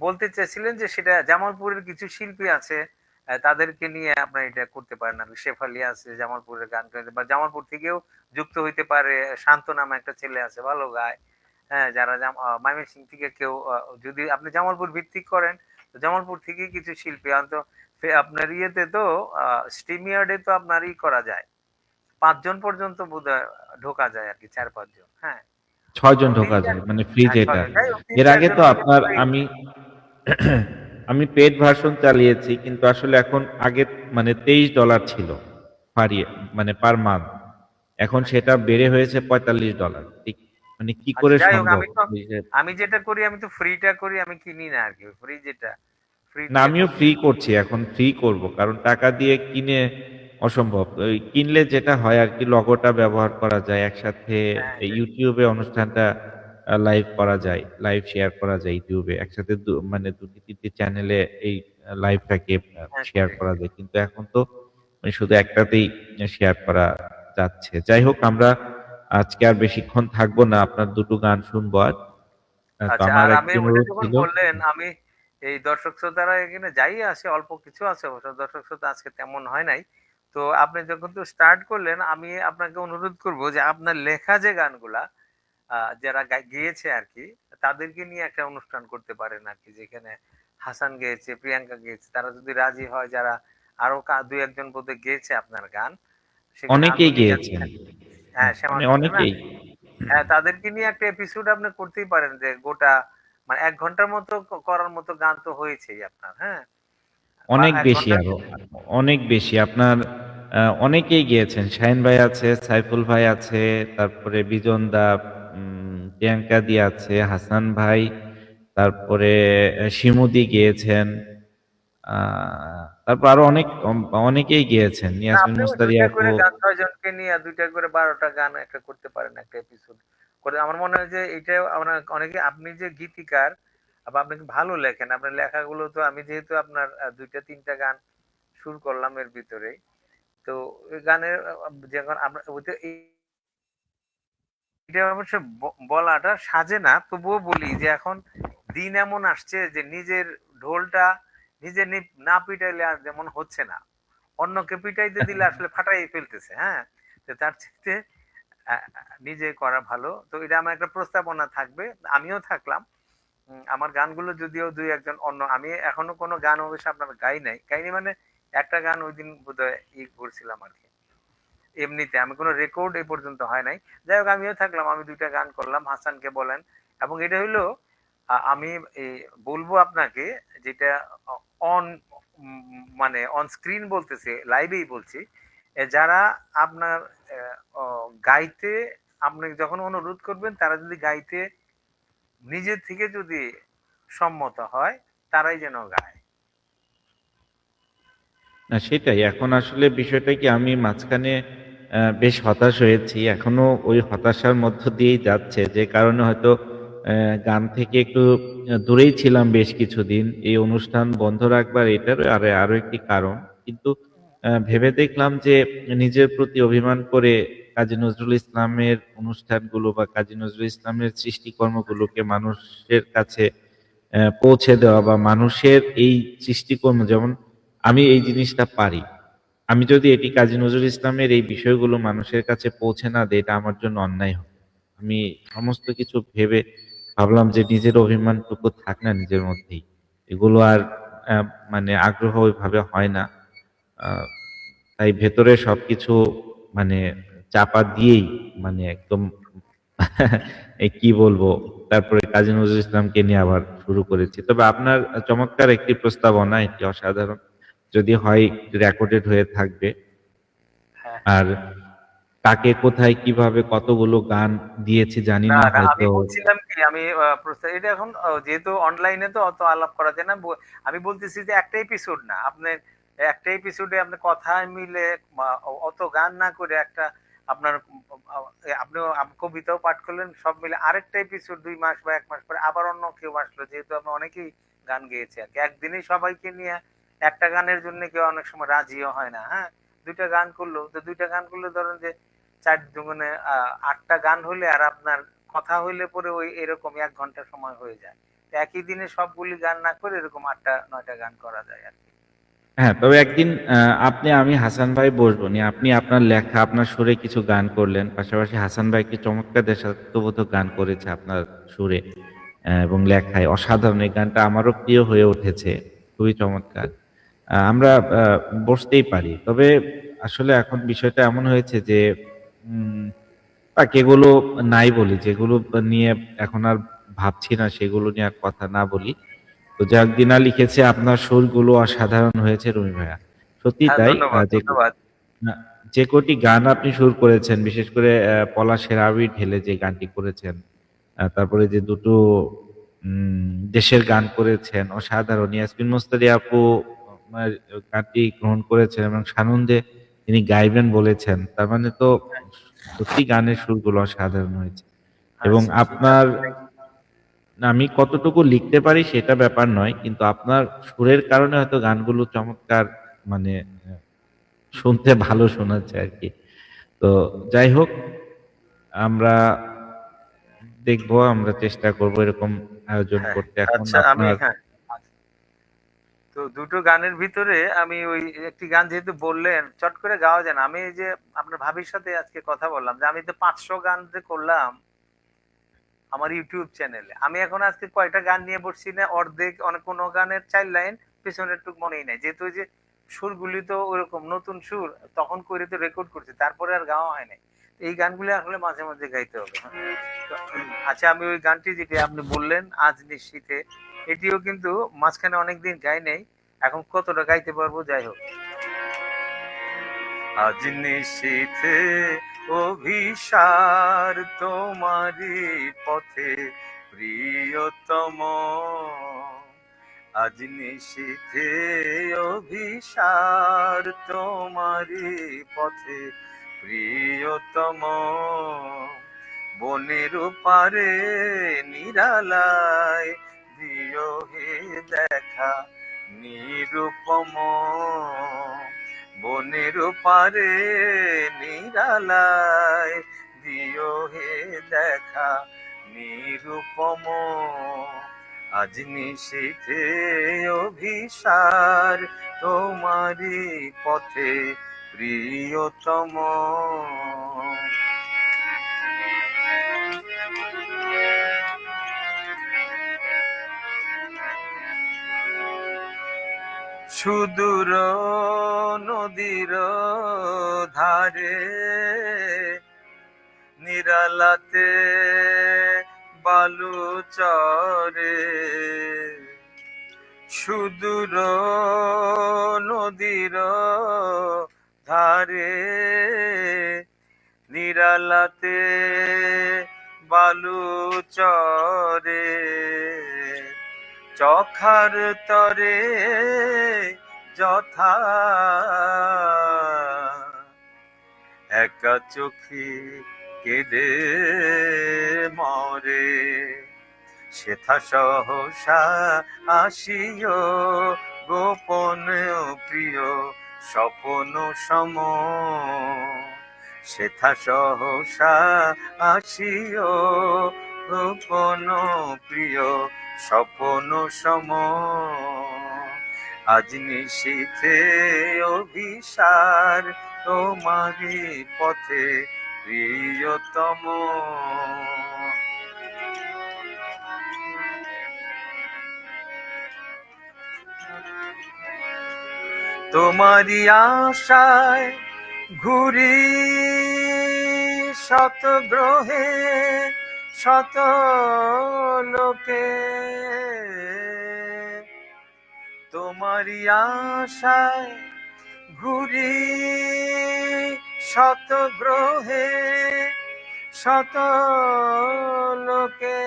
বলতে চাইছিলেন যে সেটা জামালপুরের কিছু শিল্পী আছে, তাদেরকে নিয়ে আপনার এটা করতে পারেন। আর শেফালি আছে জামালপুরের গান গাইতে, বা জামালপুর থেকেও যুক্ত হইতে পারে। শান্ত নামে একটা ছেলে আছে, ভালো গায়। হ্যাঁ, যারা ময়মনসিংহ থেকে কেউ যদি আপনি জামালপুর ভিত্তিক করেন, তো জামালপুর থেকে কিছু শিল্পী অন্ত আপনার ইয়েতে তো স্টিমিয়ার্ডে তো আপনার করা যায়। ৫ জন পর্যন্ত বোধহয় ঢোকা যায় আর কি, ৪-৫ জন। হ্যাঁ,
৬ জন
তো
ঢোকা
৩-৪,
যায় মানে ফ্রি
হ্যাঁ, ৬
যেটা।
জন। যাই হোক
এর
৩-৪
আগে
জন
তো
হলে
আপনার
পরেই
আমি আমি পেইড ভার্সন চালিয়েছি, কিন্তু আসলে এখন আগে মানে $23 ছিল পার মানে পার মান্থ। এখন
আচ্ছা।
সেটা বেড়ে হয়েছে $45। ঠিক মানে কি
আচ্ছা,
করে
যাই হোক,
সম্ভব? এই যে
আমি যেটা করি আমি তো ফ্রিটা করি, আমি কিনি না আরকি। ফ্রি যেটা, ফ্রি
না,
দিয়ে
আমিও
করতে
ফ্রি করছি, এখন ফ্রি করব, কারণ টাকা দিয়ে কিনে অসম্ভব। ওই কিনলে যেটা হয় আর কি, লগোটা ব্যবহার করা যায় একসাথে,
হ্যাঁ,
ইউটিউবে অনুষ্ঠানটা লাইভ করা যায়, লাইভ শেয়ার করা যায় ইউটিউবে একসাথে, মানে দুটি তিনটি চ্যানেলে এই লাইভটাকে
হ্যাঁ,
শেয়ার
সেটাই।
করা যায়, কিন্তু এখন তো মানে শুধু একটাতেই শেয়ার করা যাচ্ছে। যাই হোক, আমরা আজকে আর বেশিক্ষণ থাকবো না, আপনার দুটো গান শুনবো। আর তো
আচ্ছা,
আমার
আর আমি
একটি
ওইটা
অনুরোধ
যখন
ছিল।
বললেন, আমি এই দর্শক শ্রোতারা এখানে যাই আসে, অল্প কিছু আছে অবশ্য, দর্শক শ্রোতা আজকে তেমন হয় নাই। তো আপনি যখন তো স্টার্ট করলেন, আমি আপনাকে অনুরোধ করব যে আপনার লেখা যে গানগুলা যারা গেয়েছে আরকি, তাদেরকে নিয়ে একটা অনুষ্ঠান করতে পারেন আরকি। যেখানে হাসান গেয়েছে, প্রিয়াঙ্কা গেয়েছে। তারা যদি রাজি হয়, যারা আরো ২-১ জন বোধহয় গেয়েছে আপনার গান। সেখানে
অনেকেই
আঞ্জলি গান,
গিয়েছেন।
হ্যাঁ, শ্যামা
মানে
সুন্দর না?
অনেকেই।
হ্যাঁ, তাদেরকে নিয়ে একটা এপিসোড আপনি করতেই পারেন, যে গোটা মানে ১ ঘন্টার মতো করার মতো গান তো হয়েছেই আপনার, হ্যাঁ? বা
অনেক
এক
বেশি
ঘন্টার
আরো,
ভিতরে?
অনেক বেশি। আপনার অনেকেই গিয়েছেন। শাহীন ভাই আছে, সাইফুল ভাই আছে, তারপরে বিজন দা, প্রিয়াঙ্কা দি আছে, হাসান ভাই, তারপরে শিমুদি গিয়েছেন। আ তারপর আরো অনেকেই গিয়েছেন।
না,
ইয়াসমিন
আপনি ওই
মুস্তারি
২ টা
আপু।
করে গান ৬ জনকে নিয়ে ২ টা করে ১২ টা গান একটা করতে পারেন একটা এপিসোড করে। আমার মনে হয় যে এইটাও আমরা অনেকে, আপনি যে গীতিকার বা আপনি ভালো লেখেন। আপনার লেখাগুলো তো আমি যেহেতু আপনার ২ টা ৩ টা গান সুর করলাম এর ভিতরেই। তো ওই গানের যখন আমরা ওইটা এটা অবশ্য বলাটা সাজে না। তবুও বলি যে এখন দিন এমন আসছে যে নিজের ঢোলটা নিজে না পিটাইলে আর যেমন হচ্ছে না। অন্যকে পিটাইতে দিলে আসলে ফাটাই ফেলতেছে, হ্যাঁ? তো তার চাইতে আ আ নিজে করা ভালো। তো এটা আমার একটা প্রস্তাবনা থাকবে। আমিও থাকলাম। আমার গানগুলো যদিও ২-১ জন অন্য, আমি এখনো কোনো গান অবশ্য আপনার গাই নাই। গাইনি মানে একটা গান ঐদিন বোধহয় করছিলাম আরকি। এমনিতে আমি কোনো রেকর্ড এ পর্যন্ত হয় নাই। যাই হোক, আমিও থাকলাম। আমি ২ টা গান করলাম। হাসানকে বলেন, এবং এটা হইলো আমি এ বলবো আপনাকে, যেটা অ অন মানে অন স্ক্রিন বলতেছি, লাইভেই বলছি। যারা আপনার অ্যা অ গাইতে আপনি যখন অনুরোধ করবেন, তারা যদি গাইতে নিজে থেকে যদি সম্মত হয়, তারাই যেন গায়।
না সেটাই। এখন আসলে বিষয়টা কি, আমি মাঝখানে বেশ হতাশ হয়েছি। এখনো ওই হতাশার মধ্য দিয়েই যাচ্ছে। যে কারণে হয়তো গান থেকে একটু দূরেই ছিলাম বেশ কিছুদিন। এই অনুষ্ঠান বন্ধ রাখবার এটারও আরো একটি কারণ। কিন্তু ভেবে দেখলাম যে নিজের প্রতি অভিমান করে কাজী নজরুল ইসলামের অনুষ্ঠানগুলো বা কাজী নজরুল ইসলামের সৃষ্টিকর্মগুলোকে মানুষের কাছে পৌঁছে দেওয়া, বা মানুষের এই সৃষ্টিকর্ম, যেমন আমি এই জিনিসটা পারি। আমি যদি এটি কাজী নজরুল ইসলামের এই বিষয়গুলো মানুষের কাছে পৌঁছে না দেই, এটা আমার জন্য অন্যায় হবে। আমি সমস্ত কিছু ভেবে ভাবলাম যে নিজের অভিমানটুকু থাক না নিজের মধ্যেই। এগুলো আর আ মানে আগ্রহ ওইভাবে হয় না। আ তাই ভেতরে সবকিছু মানে চাপা দিয়েই, মানে একদম কি বলবো? তারপরে কাজী নজরুল ইসলামকে নিয়ে আবার শুরু করেছি। তবে আপনার চমৎকার একটি প্রস্তাবনা, এটি অসাধারণ। যদি হয় রেকর্ডেড হয়ে থাকবে।
হ্যাঁ।
আর কাকে কোথায় কিভাবে কতগুলো গান দিয়েছি জানি
না,
না
না, আমি
হয়তো।
বলছিলাম কি, আমি এটা এখন যেহেতু অনলাইনে তো অত আলাপ করা যায় না। আমি বলতেছি যে একটা এপিসোড না। আপনার একটা এপিসোডে আপনি কথা মিলে অত গান না করে একটা আপনার আপনিও কবিতাও পাঠ করলেন, সব মিলে আরেকটা এপিসোড ২ মাস বা ১ মাস পরে আবার অন্য কেউ আসলো। যেহেতু আমরা অনেকেই গান গেয়েছি আরকি। একদিনেই সবাইকে নিয়ে একটা গানের জন্য কেউ অনেক সময় রাজিও হয় না, হ্যাঁ? ২ টা গান করলো। তো ২ টা গান করলে ধরেন যে ৪ দুগুণে ৮ টা গান হইলে আর আপনার কথা হইলে পরে ওই এরকম ১ ঘন্টা সময় হয়ে যায়। তো একই দিনে সবগুলি গান না করে এরকম ৮ টা ৯ টা গান করা যায় আরকি।
হ্যাঁ, তবে একদিন আমি হাসান ভাই বসবো নি। আপনি আপনার লেখা, আপনার সুরে কিছু গান করলেন। পাশাপাশি হাসান ভাই একটি চমৎকার দেশাত্মবোধক গান করেছে আপনার সুরে এবং লেখায়। অসাধারণ! এই গানটা আমারও প্রিয় হয়ে উঠেছে। খুবই চমৎকার। আমরা বসতেই পারি। তবে আসলে এখন বিষয়টা এমন হয়েছে যে উম এগুলো নাই বলি। যেগুলো নিয়ে এখন আর ভাবছি না, সেগুলো নিয়ে আর কথা না বলি। তো যাক, দিনা লিখেছে আপনার সুরগুলো অসাধারণ হয়েছে রুমি ভাইয়া। সত্যিই
হ্যাঁ,
তাই।
ধন্যবাদ, ধন্যবাদ।
না, যে কটি গান আপনি সুর করেছেন, বিশেষ করে পলাশের আবির ঢেলে যে গানটি করেছেন, তারপরে যে দুটো দেশের গান করেছেন অসাধারণ। ইয়াসমিন মুস্তারি আপু গানটি গ্রহণ করেছেন এবং সানন্দে তিনি গাইবেন বলেছেন। তার মানে তো সত্যি গানের সুরগুলো অসাধারণ হয়েছে। এবং
আচ্ছা, ঠিক
আপনার,
আছে। Thank you.
না, আমি কতটুকু লিখতে পারি সেটা ব্যাপার নয়। কিন্তু আপনার সুরের কারণে হয়তো গানগুলো চমৎকার, মানে শুনতে ভালো শোনাচ্ছে আরকি। তো যাই হোক, আমরা দেখবো, আমরা চেষ্টা করব এরকম আয়োজন
হ্যাঁ,
করতে। এখন
আচ্ছা, আমি
আপনার
হ্যাঁ, আচ্ছা। তো দুটো গানের ভিতরে আমি ওই একটি গান যেহেতু বললেন, চট করে গাওয়া যায় না। আমি এই যে আপনার ভাবির সাথে আজকে কথা বললাম যে আমি তো ৫০০ গান যে করলাম আমার ইউটিউব চ্যানেলে। আমি এখন আজকে কয়টা গান নিয়ে বসছি না, অর্ধেক অনেক কোন গানের ৪ লাইন পেছনের টুক মনেই নাই। যেহেতু ওই যে সুরগুলি তো ওরকম নতুন সুর, তখন করে তো রেকর্ড করছি। তারপরে আর গাওয়া হয় নাই। এই গানগুলি আসলে মাঝে, মাঝে গাইতে হবে। হ্যাঁ? তো আচ্ছা, আমি ওই গানটি যেটি আপনি বললেন, 'আজ নিশীথে', এটিও কিন্তু মাঝখানে অনেকদিন গাই নাই। এখন কতটা গাইতে পারবো, যাই হোক। আজ নিশীথে অভিসার তোমারি পথে প্রিয়তম, আজ নিশীথে অভিসার তোমারি পথে প্রিয়তম, বনের পারে নিরালায় দিও হে দেখা নিরুপম, বনের পারে নিরালায় দিও হে দেখা নিরুপম, আজ নিশীথে অভিসার তোমারি পথে প্রিয়তম। সুদূর নদীর ধারে নিরালাতে বালু চরে, সুদূর নদীর ধারে নিরালাতে বালু চরে, চখার তরে যথা একা চোখে কেঁদে মরে, সেথা সহসা আসিও গোপন প্রিয় স্বপন সম, সেথা সহসা আসিও গোপন প্রিয় স্বপন সম, আজ নিশীথে অভিসার তোমারি পথে প্রিয়তম। তোমারি আশায় ঘুরি শত গ্রহে শত লোকে, তোমারি আশায় ঘুরি শত গ্রহে শত লোকে,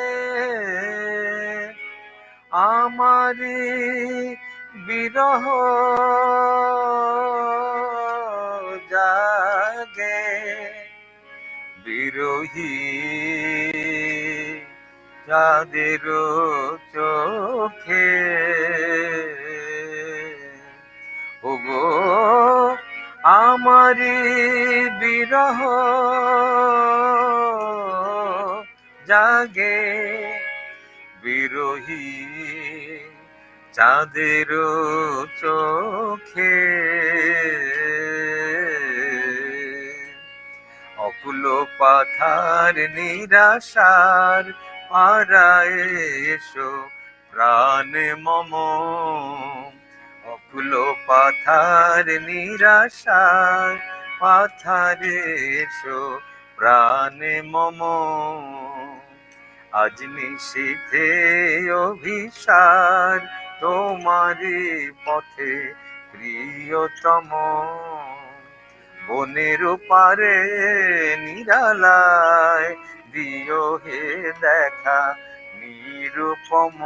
আমারি বিরহ জাগে বিরোহী যাদের চোখে, ওগো আমারি বিরহ জাগে বিরোহী চাঁদের চোখে, অকুল পাথার নিরাশার পারায় এসো প্রাণ মম, অকুল পাথার নিরাশার পাথারে এসো প্রাণ মম, আজ নিশীথে অভিসার তোমারি পথে প্রিয়তম, বনের পারে নিরালায় দিও হে দেখা নিরুপম,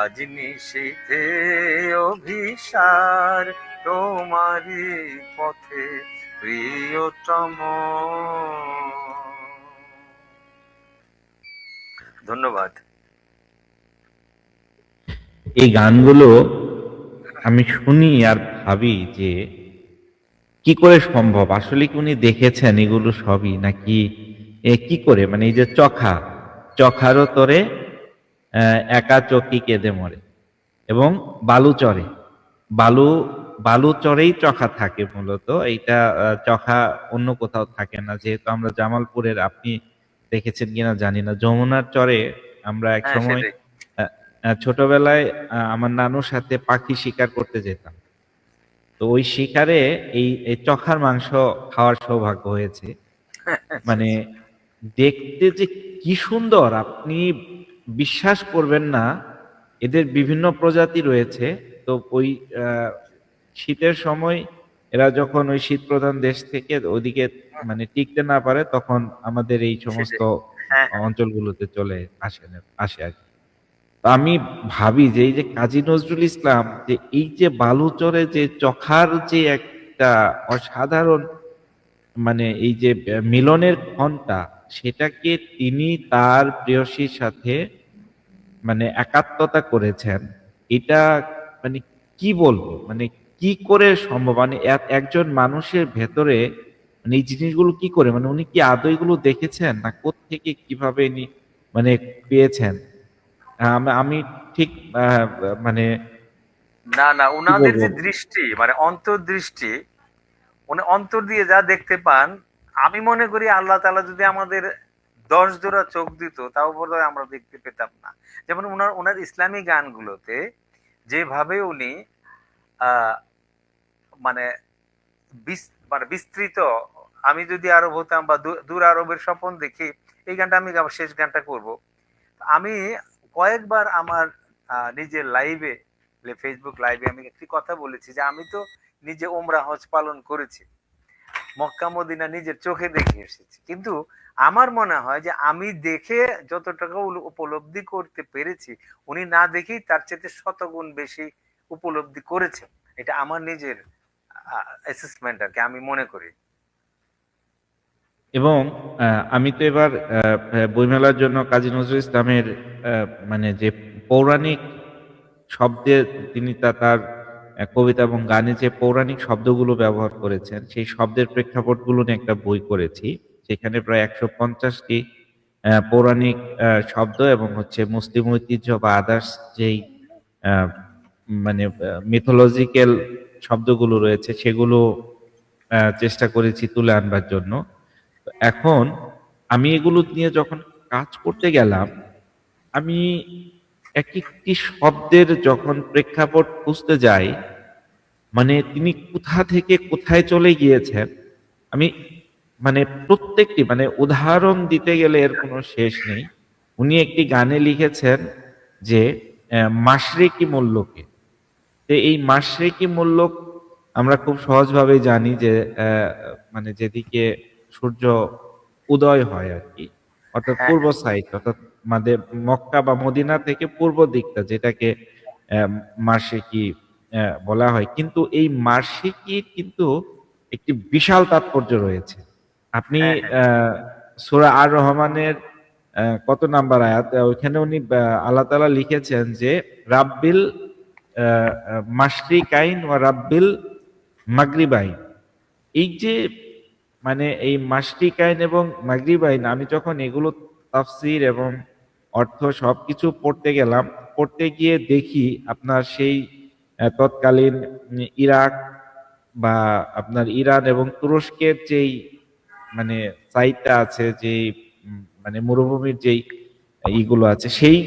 আজ নিশীথে অভিসার তোমারি পথে প্রিয়তম। ধন্যবাদ।
এই গানগুলো আমি শুনি আর ভাবি যে কি করে সম্ভব, আসলে কি উনি দেখেছেন এগুলো সবই, নাকি কি করে, মানে এই যে চখারও তরে একা চকি কেঁদে মরে, এবং বালু চরে, বালু চরেই চখা থাকে মূলত, এইটা চখা অন্য কোথাও থাকে না, যেহেতু আমরা জামালপুরের, আপনি দেখেছেন কিনা জানি না, যমুনার চরে আমরা এক সময় ছোটবেলায় আমার নানুর সাথে পাখি শিকার করতে যেতাম, তো ওই শিকারে এই চখার মাংস খাওয়ার সৌভাগ্য হয়েছে। মানে দেখতে যে কি সুন্দর, আপনি বিশ্বাস করবেন না, এদের বিভিন্ন প্রজাতি রয়েছে। তো ওই শীতের সময় এরা যখন ওই শীত প্রধান দেশ থেকে ওদিকে মানে টিকতে না পারে, তখন আমাদের এই সমস্ত
সেটাই। হ্যাঁ, হ্যাঁ।
অঞ্চলগুলোতে চলে আসে আর কি। তো আমি ভাবি যে এই যে কাজী নজরুল ইসলাম, যে এই যে বালুচরে যে চখার যে একটা অসাধারণ মানে এই যে মিলনের ক্ষণটা, সেটাকে তিনি তার প্রেয়সীর সাথে মানে একাত্মতা করেছেন। এটা মানে কি বলবো? মানে কি করে সম্ভব? মানে একজন মানুষের ভেতরে মানে এই জিনিসগুলো কি করে? মানে উনি কি আদৌ এগুলো দেখেছেন? না কোত্থেকে কিভাবে ইনি মানে পেয়েছেন? আমি ঠিক আ মানে
না, না,
কি
উনাদের
বলবো?
যে দৃষ্টি মানে অন্তর্দৃষ্টি, উনি অন্তর দিয়ে যা দেখতে পান, আমি মনে করি আল্লাহ তাআলা যদি আমাদের ১০ জোড়া চোখ দিত, তাও বোধহয় আমরা দেখতে পেতাম না। যেমন উনার ইসলামী গানগুলোতে যেভাবে উনি আ মানে বিস মানে বিস্তৃত, আমি যদি আরব হতাম বা দূর আরবের স্বপন দেখি, এই গানটা আমি আমার শেষ গানটা করব। আমি কয়েকবার আমার নিজের লাইভে, ফেসবুক লাইভে আমি একটি কথা বলেছি যে আমি তো নিজে ওমরা হজ পালন করেছি, মক্কা মদিনা নিজের চোখে দেখে এসেছি, কিন্তু আমার মনে হয় যে আমি দেখে যতটুকু উপলব্ধি করতে পেরেছি, উনি না দেখেই তার চেয়ে শতগুণ বেশি উপলব্ধি করেছেন। এটা আমার নিজের অ্যাসেসমেন্ট আর কি, আমি মনে করি।
এবং আমি তো এবার বইমেলার জন্য কাজী নজরুল ইসলামের মানে যে পৌরাণিক শব্দে তিনি তার কবিতা এবং গানে যে পৌরাণিক শব্দগুলো ব্যবহার করেছেন, সেই শব্দের প্রেক্ষাপটগুলো নিয়ে একটা বই করেছি। সেখানে প্রায় ১৫০টি পৌরাণিক শব্দ এবং হচ্ছে মুসলিম ঐতিহ্য বা আদার্স যেই আ মানে মিথোলজিক্যাল শব্দগুলো রয়েছে, সেগুলো চেষ্টা করেছি তুলে আনবার জন্য। তো এখন আমি এগুলো নিয়ে যখন কাজ করতে গেলাম, আমি একেকটি শব্দের যখন প্রেক্ষাপট খুঁজতে যাই, মানে তিনি কোথা থেকে কোথায় চলে গিয়েছেন, আমি মানে প্রত্যেকটি মানে উদাহরণ দিতে গেলে এর কোনো শেষ নেই। উনি একটি গানে লিখেছেন যে, মাশরিকি মুল্লুকে। তো এই মাশরিকি মুল্লুক আমরা খুব সহজভাবেই জানি যে মানে যেদিকে সূর্য উদয় হয় আরকি। অর্থাৎ
হ্যাঁ,
পূর্ব
হ্যাঁ,
সাইড, অর্থাৎ আমাদের মক্কা বা মদিনা থেকে পূর্ব দিকটা, যেটাকে অ্যা মাশরিকি বলা হয়। কিন্তু এই মাশরিকির কিন্তু একটি বিশাল তাৎপর্য রয়েছে। আপনি
হ্যাঁ, হ্যাঁ,
অ্যা সূরা আর রহমানের কত নাম্বার আয়াত? ওইখানে উনি আল্লাহ তাআলা লিখেছেন যে, রাব্বিল আ আ মাশরিকাইন ওয়া রাব্বিল মাগরিবাইন। এই যে মানে এই মাশরিকাইন এবং মাগরিবাইন, আমি যখন এগুলো তাফসীর এবং অর্থ সবকিছু পড়তে গেলাম, পড়তে গিয়ে দেখি আপনার সেই তৎকালীন ইরাক বা আপনার ইরান এবং তুরস্কের যেই মানে সাইটটা আছে, যেই মানে মরুভূমির যেই ইগুলো আছে, সেই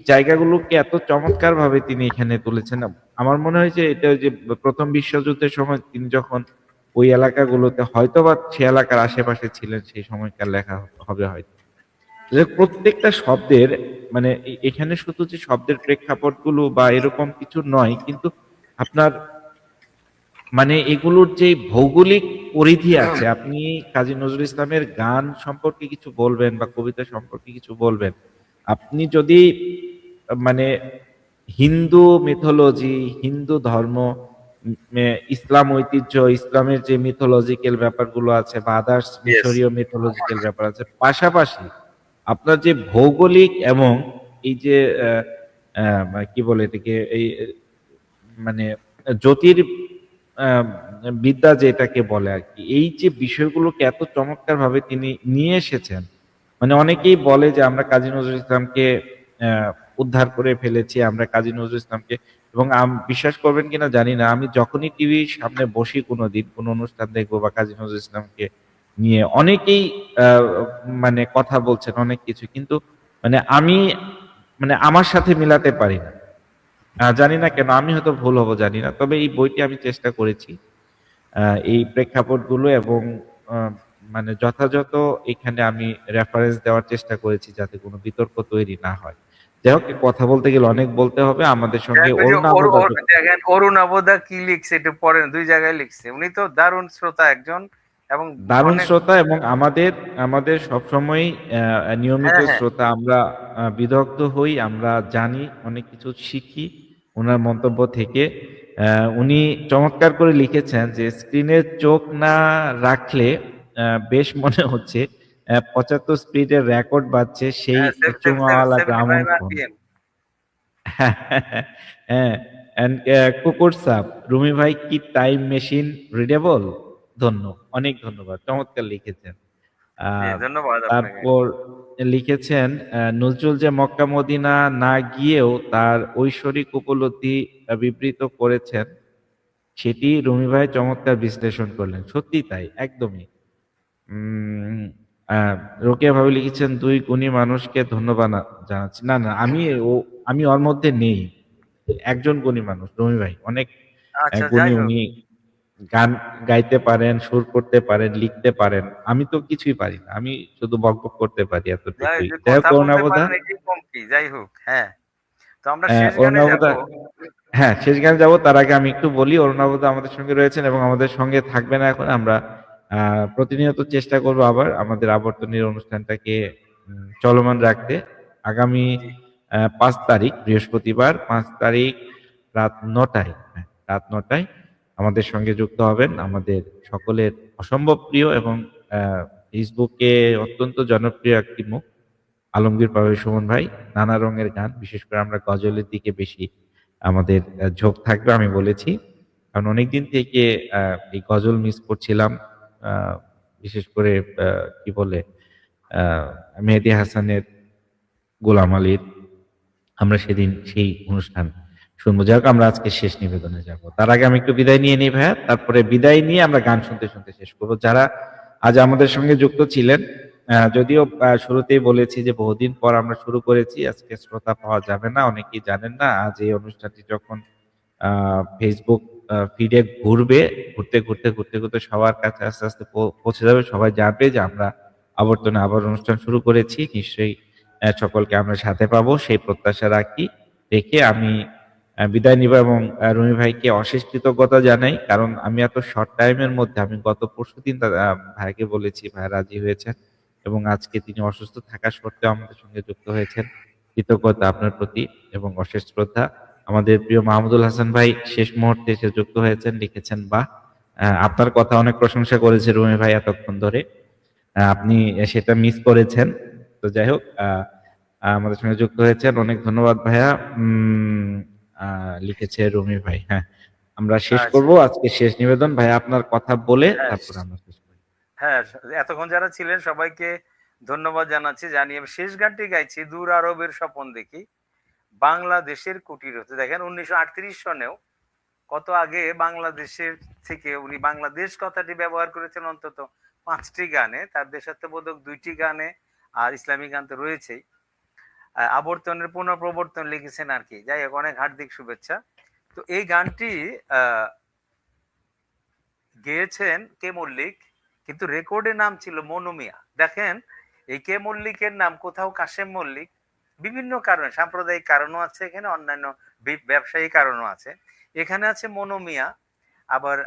জায়গাগুলোকে এত চমৎকারভাবে তিনি এখানে তুলেছেন। আমার মনে হয় যে এটা ওই যে ১ম বিশ্বযুদ্ধের সময় তিনি যখন ওই এলাকাগুলোতে হয়তোবা সে এলাকার আশেপাশে ছিলেন, সেই সময়কার লেখা হবে হয়তো। যে প্রত্যেকটা শব্দের মানে এখানে শুধু যে শব্দের প্রেক্ষাপটগুলো বা এরকম কিছু নয়, কিন্তু আপনার মানে এগুলোর যে ভৌগোলিক পরিধি আছে, আপনি কাজী নজরুল ইসলামের গান সম্পর্কে কিছু বলবেন বা কবিতা সম্পর্কে কিছু বলবেন, আপনি যদি মানে হিন্দু মিথোলজি, হিন্দু ধর্ম, ইসলাম ঐতিহ্য, ইসলামের যে মিথোলজিক্যাল ব্যাপারগুলো আছে বা আদার্স
ইয়েস।
মিশরীয় মিথোলজিক্যাল ব্যাপার আছে, পাশাপাশি আপনার যে ভৌগোলিক এবং এই যে কি বলে এটাকে, এই মানে জ্যোতির আহ, বিদ্যা যেটাকে বলে আর কি, এই যে বিষয়গুলোকে এত চমৎকারভাবে তিনি নিয়ে এসেছেন। মানে অনেকেই বলে যে আমরা কাজী নজরুল ইসলামকে আহ, উদ্ধার করে ফেলেছি, আমরা কাজী নজরুল ইসলামকে, এবং বিশ্বাস করবেন কিনা জানি না, আমি যখনই টিভির সামনে বসি কোনোদিন কোনো অনুষ্ঠান দেখবো বা কাজী নজরুল ইসলামকে নিয়ে অনেকেই আহ, মানে কথা বলছেন অনেক কিছু, কিন্তু মানে আমি মানে আমার সাথে মিলাতে পারি না। জানি না কেন, আমি হয়তো ভুল হব জানি না। তবে এই বইটি আমি চেষ্টা করেছি এই প্রেক্ষাপটগুলো এবং আ মানে যথাযথ এখানে আমি রেফারেন্স দেওয়ার চেষ্টা করেছি যাতে কোনো বিতর্ক তৈরি না হয়। যাই হোক, কথা বলতে গেলে অনেক বলতে হবে। আমাদের সঙ্গে
দেখো যে
অরুণাবদা
দেখেন অরুণাবদা কি লিখছে একটু পড়েন, দুই জায়গায় লিখছে, উনি তো দারুণ শ্রোতা একজন এবং
দারুণ
অনেক।
শ্রোতা, এবং আমাদের আমাদের সবসময়ই নিয়মিত
হ্যাঁ হ্যাঁ
শ্রোতা। আমরা বিদগ্ধ হই, আমরা জানি, অনেক কিছু শিখি ওনার মন্তব্য থেকে। উনি চমৎকার করে লিখেছেন যে স্ক্রিনে চোখ না রাখলে বেশ মনে হচ্ছে 75 স্পিডের রেকর্ড বাজছে সেই
হ্যাঁ,
চুমাওয়ালা
75
গ্রামোফোন ফোন।
RPM।
হ্যাঁ, and, কুকুর সাপ, রুমি ভাই কি টাইম মেশিন রিডেবল? ধন্য, অনেক ধন্যবাদ, চমৎকার লিখেছেন।
জি,
আহ,
ধন্যবাদ আপনাকে।
তারপর লিখেছেন নজরুল যে মক্কা মদিনা না গিয়েও তার ঐশ্বরিক উপলব্ধি বিবৃত করেছেন, সেটি রুমি ভাই চমৎকার বিশ্লেষণ করলেন। সত্যি তাই, একদমই। উম আহ, রোকেয়া ভাবে লিখেছেন দুই গুণী মানুষকে ধন্যবাদ জানাচ্ছি। না না, আমি ওর মধ্যে নেই। একজন গুণী মানুষ রুমি ভাই, অনেক
আচ্ছা,
গুণী
যাই হোক।
উনি। গান গাইতে পারেন, সুর করতে পারেন, লিখতে পারেন। আমি তো কিছুই পারি না, আমি শুধু বকবক করতে পারি,
যাই
এতটুকুই।
যে
যাই হোক
কথা বলতে
অরুণাবদা,
পারেন এটাই কম কি, যাই হোক। হ্যাঁ, তো আমরা শেষ গানে যাব।
অরুণাবদা, হ্যাঁ শেষ গান যাব, তার আগে আমি একটু বলি অরুণাবদা আমাদের সঙ্গে রয়েছেন এবং আমাদের সঙ্গে থাকবেন এখন। আমরা প্রতিনিয়ত চেষ্টা করব আবার আমাদের আবর্তনের অনুষ্ঠানটাকে চলমান রাখতে। আগামী
জি
5 তারিখ বৃহস্পতিবার, 5 তারিখ রাত 9টায়, রাত 9টায় আমাদের সঙ্গে যুক্ত হবেন। আমাদের সকলের অসম্ভব প্রিয় এবং ফেসবুকে অত্যন্ত জনপ্রিয় একটি মুখ, আলমগীর পারভেজ সুমন ভাই। নানা রঙের গান, বিশেষ করে আমরা গজলের দিকে বেশি আমাদের ঝোঁক থাকবে, আমি বলেছি। কারণ অনেকদিন থেকে এই গজল মিস করছিলাম। আহ, বিশেষ করে কি বলে, আহ, মেহেদী হাসানের, গোলাম আলীর। আমরা সেদিন সেই অনুষ্ঠান শুনবো। যাই হোক, আমরা আজকে শেষ নিবেদনে যাব। তার আগে আমি একটু বিদায় নিয়ে নিই ভাইয়া, তারপরে বিদায় নিয়ে আমরা গান শুনতে শুনতে শেষ করবো। যারা আজ আমাদের সঙ্গে যুক্ত ছিলেন, যদিও শুরুতেই বলেছি যে বহুদিন পর আমরা শুরু করেছি, আজকে শ্রোতা পাওয়া যাবে না, অনেকেই জানেন না। আজ এই অনুষ্ঠানটি যখন ফেসবুক ফিডে ঘুরবে, ঘুরতে ঘুরতে ঘুরতে ঘুরতে সবার কাছে আস্তে আস্তে পৌঁছে যাবে, সবাই জানবে যে আমরা আবর্তনে আবার অনুষ্ঠান শুরু করেছি। নিশ্চয়ই সকলকে আমরা সাথে পাবো, সেই প্রত্যাশা রাখি। রেখে আমি বিদায় নিব এবং রুমি ভাইকে অশেষ কৃতজ্ঞতা জানাই। কারণ আমি এত শর্ট টাইমের মধ্যে, আমি গত পরশুদিন ভাইকে বলেছি, ভাই রাজি হয়েছেন এবং আজকে তিনি অসুস্থ থাকা সত্ত্বেও আমাদের সঙ্গে যুক্ত হয়েছেন। কৃতজ্ঞতা আপনার প্রতি এবং অশেষ শ্রদ্ধা। আমাদের প্রিয় মাহমুদুল হাসান ভাই শেষ মুহূর্তে এসে যুক্ত হয়েছেন, লিখেছেন বাহ। আপনার কথা অনেক প্রশংসা করেছে রুমি ভাই এতক্ষণ ধরে। আপনি সেটা মিস করেছেন। তো যাই হোক, আমাদের সঙ্গে যুক্ত হয়েছেন, অনেক ধন্যবাদ ভাইয়া। লিখেছে রুমি ভাই। হ্যাঁ, আমরা শেষ
আচ্ছা।
করব আজকে শেষ নিবেদন। ভাইয়া আপনার কথা বলে
হ্যাঁ
তারপর আমরা শেষ করি।
হ্যাঁ, এতক্ষণ যারা ছিলেন সবাইকে ধন্যবাদ জানাচ্ছি। জানিয়ে শেষ গানটি গাইছি, দূর আরবের স্বপন দেখি, বাংলাদেশের কুটির হতে। দেখেন 1938 সনেও, কত আগে বাংলাদেশের থেকে উনি বাংলাদেশ কথাটি ব্যবহার করেছেন অন্তত 5টি গানে, তার দেশাত্মবোধক 2টি গানে, আর ইসলামী গান তো রয়েছেই। আবর্তনের পুনঃপ্রবর্তন লিখেছেন আর কি। যাই হোক, অনেক হার্দিক শুভেচ্ছা। তো এই গানটি আহ গেয়েছেন কে মল্লিক, কিন্তু রেকর্ডের নাম ছিল মনু মিয়া। দেখেন, এই কে মল্লিকের নাম কোথাও কাশেম মল্লিক, বিভিন্ন কারণে, সাম্প্রদায়িক কারণও আছে এখানে, অন্যান্য ব্যবসায়ী কারণও আছে। এখানে আছে মনু মিয়া। আবার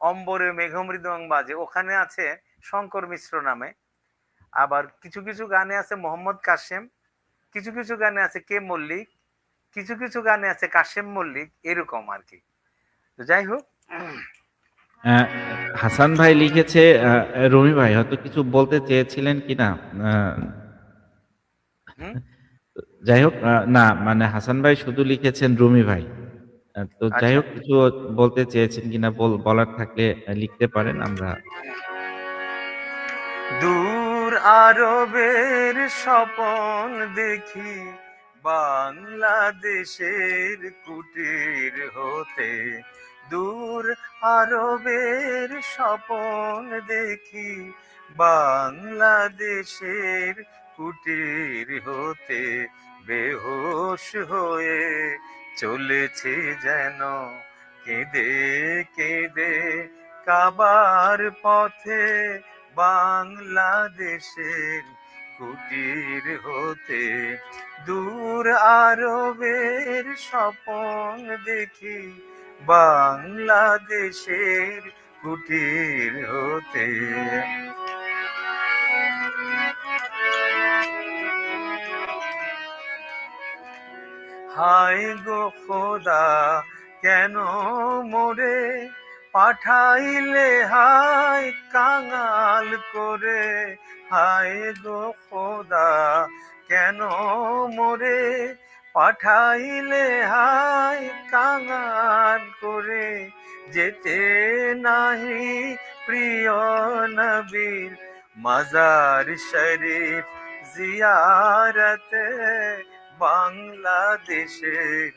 অম্বরে মেঘমৃদং বাজে, ওখানে আছে শঙ্কর মিশ্র নামে। আবার কিছু কিছু গানে আছে মোহাম্মদ কাশেম, কিছু কিছু গানে আছে কে মল্লিক, কিছু কিছু গানে আছে কাশেম মল্লিক, এরকম আর কি। তো যাই হোক।
আহ, হাসান ভাই লিখেছে, রুমি ভাই হয়তো কিছু বলতে চেয়েছিলেন কিনা। আহ,
হুম।
যাই হোক, না মানে হাসান ভাই শুধু লিখেছেন রুমি ভাই। তো যাই
আচ্ছা।
হোক, কিছু বলতে চেয়েছেন কিনা, বলার থাকলে লিখতে পারেন। আমরা
দূর আরবের স্বপন দেখি, বাংলাদেশের কুটির হতে। দূর আরবের স্বপন দেখি, বাংলাদেশের কুটির হতে। বেহুশ হয়ে চলেছে যেন, কেঁদে কেঁদে কাবার পথে, বাংলাদেশের কুটির হতে। দূর আরবের স্বপন দেখি বাংলাদেশের কুটির হতে। হায় গো খোদা কেন মোরে পাঠাইলে হায় কাঙাল করে। হায় গো খোদা কেন মোরে পাঠাইলে হায় কাঙাল করে। যেতে নাহি প্রিয় নবীর মাজার শরীফ জিয়ারতে। বাংলাদেশের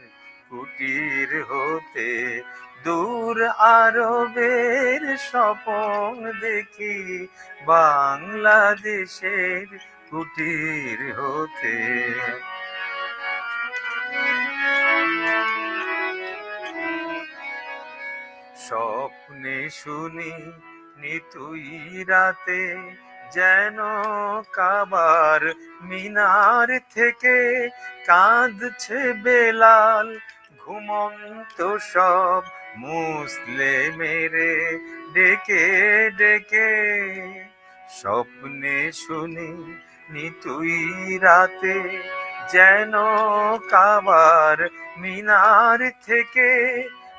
কুটির হতে। দূর আরবের স্বপন দেখি বাংলাদেশের কুটির হতে। স্বপ্নে শুনি নিতুই রাতে যেন কাবার মিনার থেকে কাঁদছে বেলাল ঘুমন্ত সব মুসলিমেরে ডেকে ডেকে। স্বপ্নে শুনি নিতুই রাতে যেন কাবার মিনার থেকে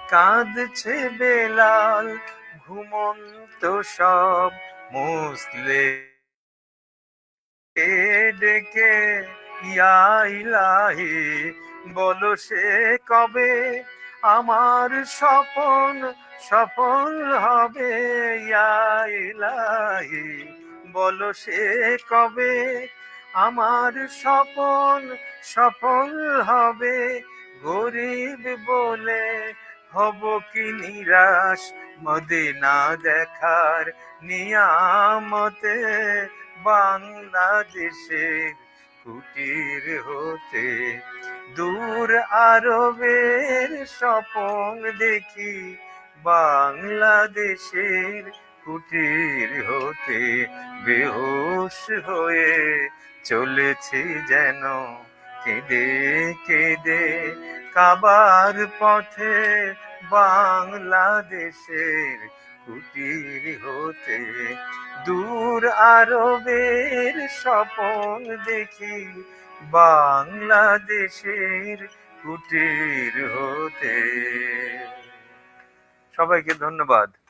কাঁদছে বেলাল ঘুমন্ত সব মুসলিম ডেকে। ইয়া ইলাহি বলো সে কবে আমার স্বপন সফল হবে। ইয়া ইলাহি বলো সে কবে আমার স্বপন সফল হবে। গরিব বলে হব কি নিরাশ মদিনা দেখার নিয়ামতে। বাংলাদেশের কুটির হতে। দূর আরবের স্বপন দেখি বাংলাদেশের কুটির হতে। বেহুশ হয়ে চলেছি যেন কেঁদে কেঁদে কাবার পথে বাংলাদেশের কুটির হতে। দূর আরবের স্বপন দেখি বাংলাদেশের কুটির হতে। সবাইকে ধন্যবাদ।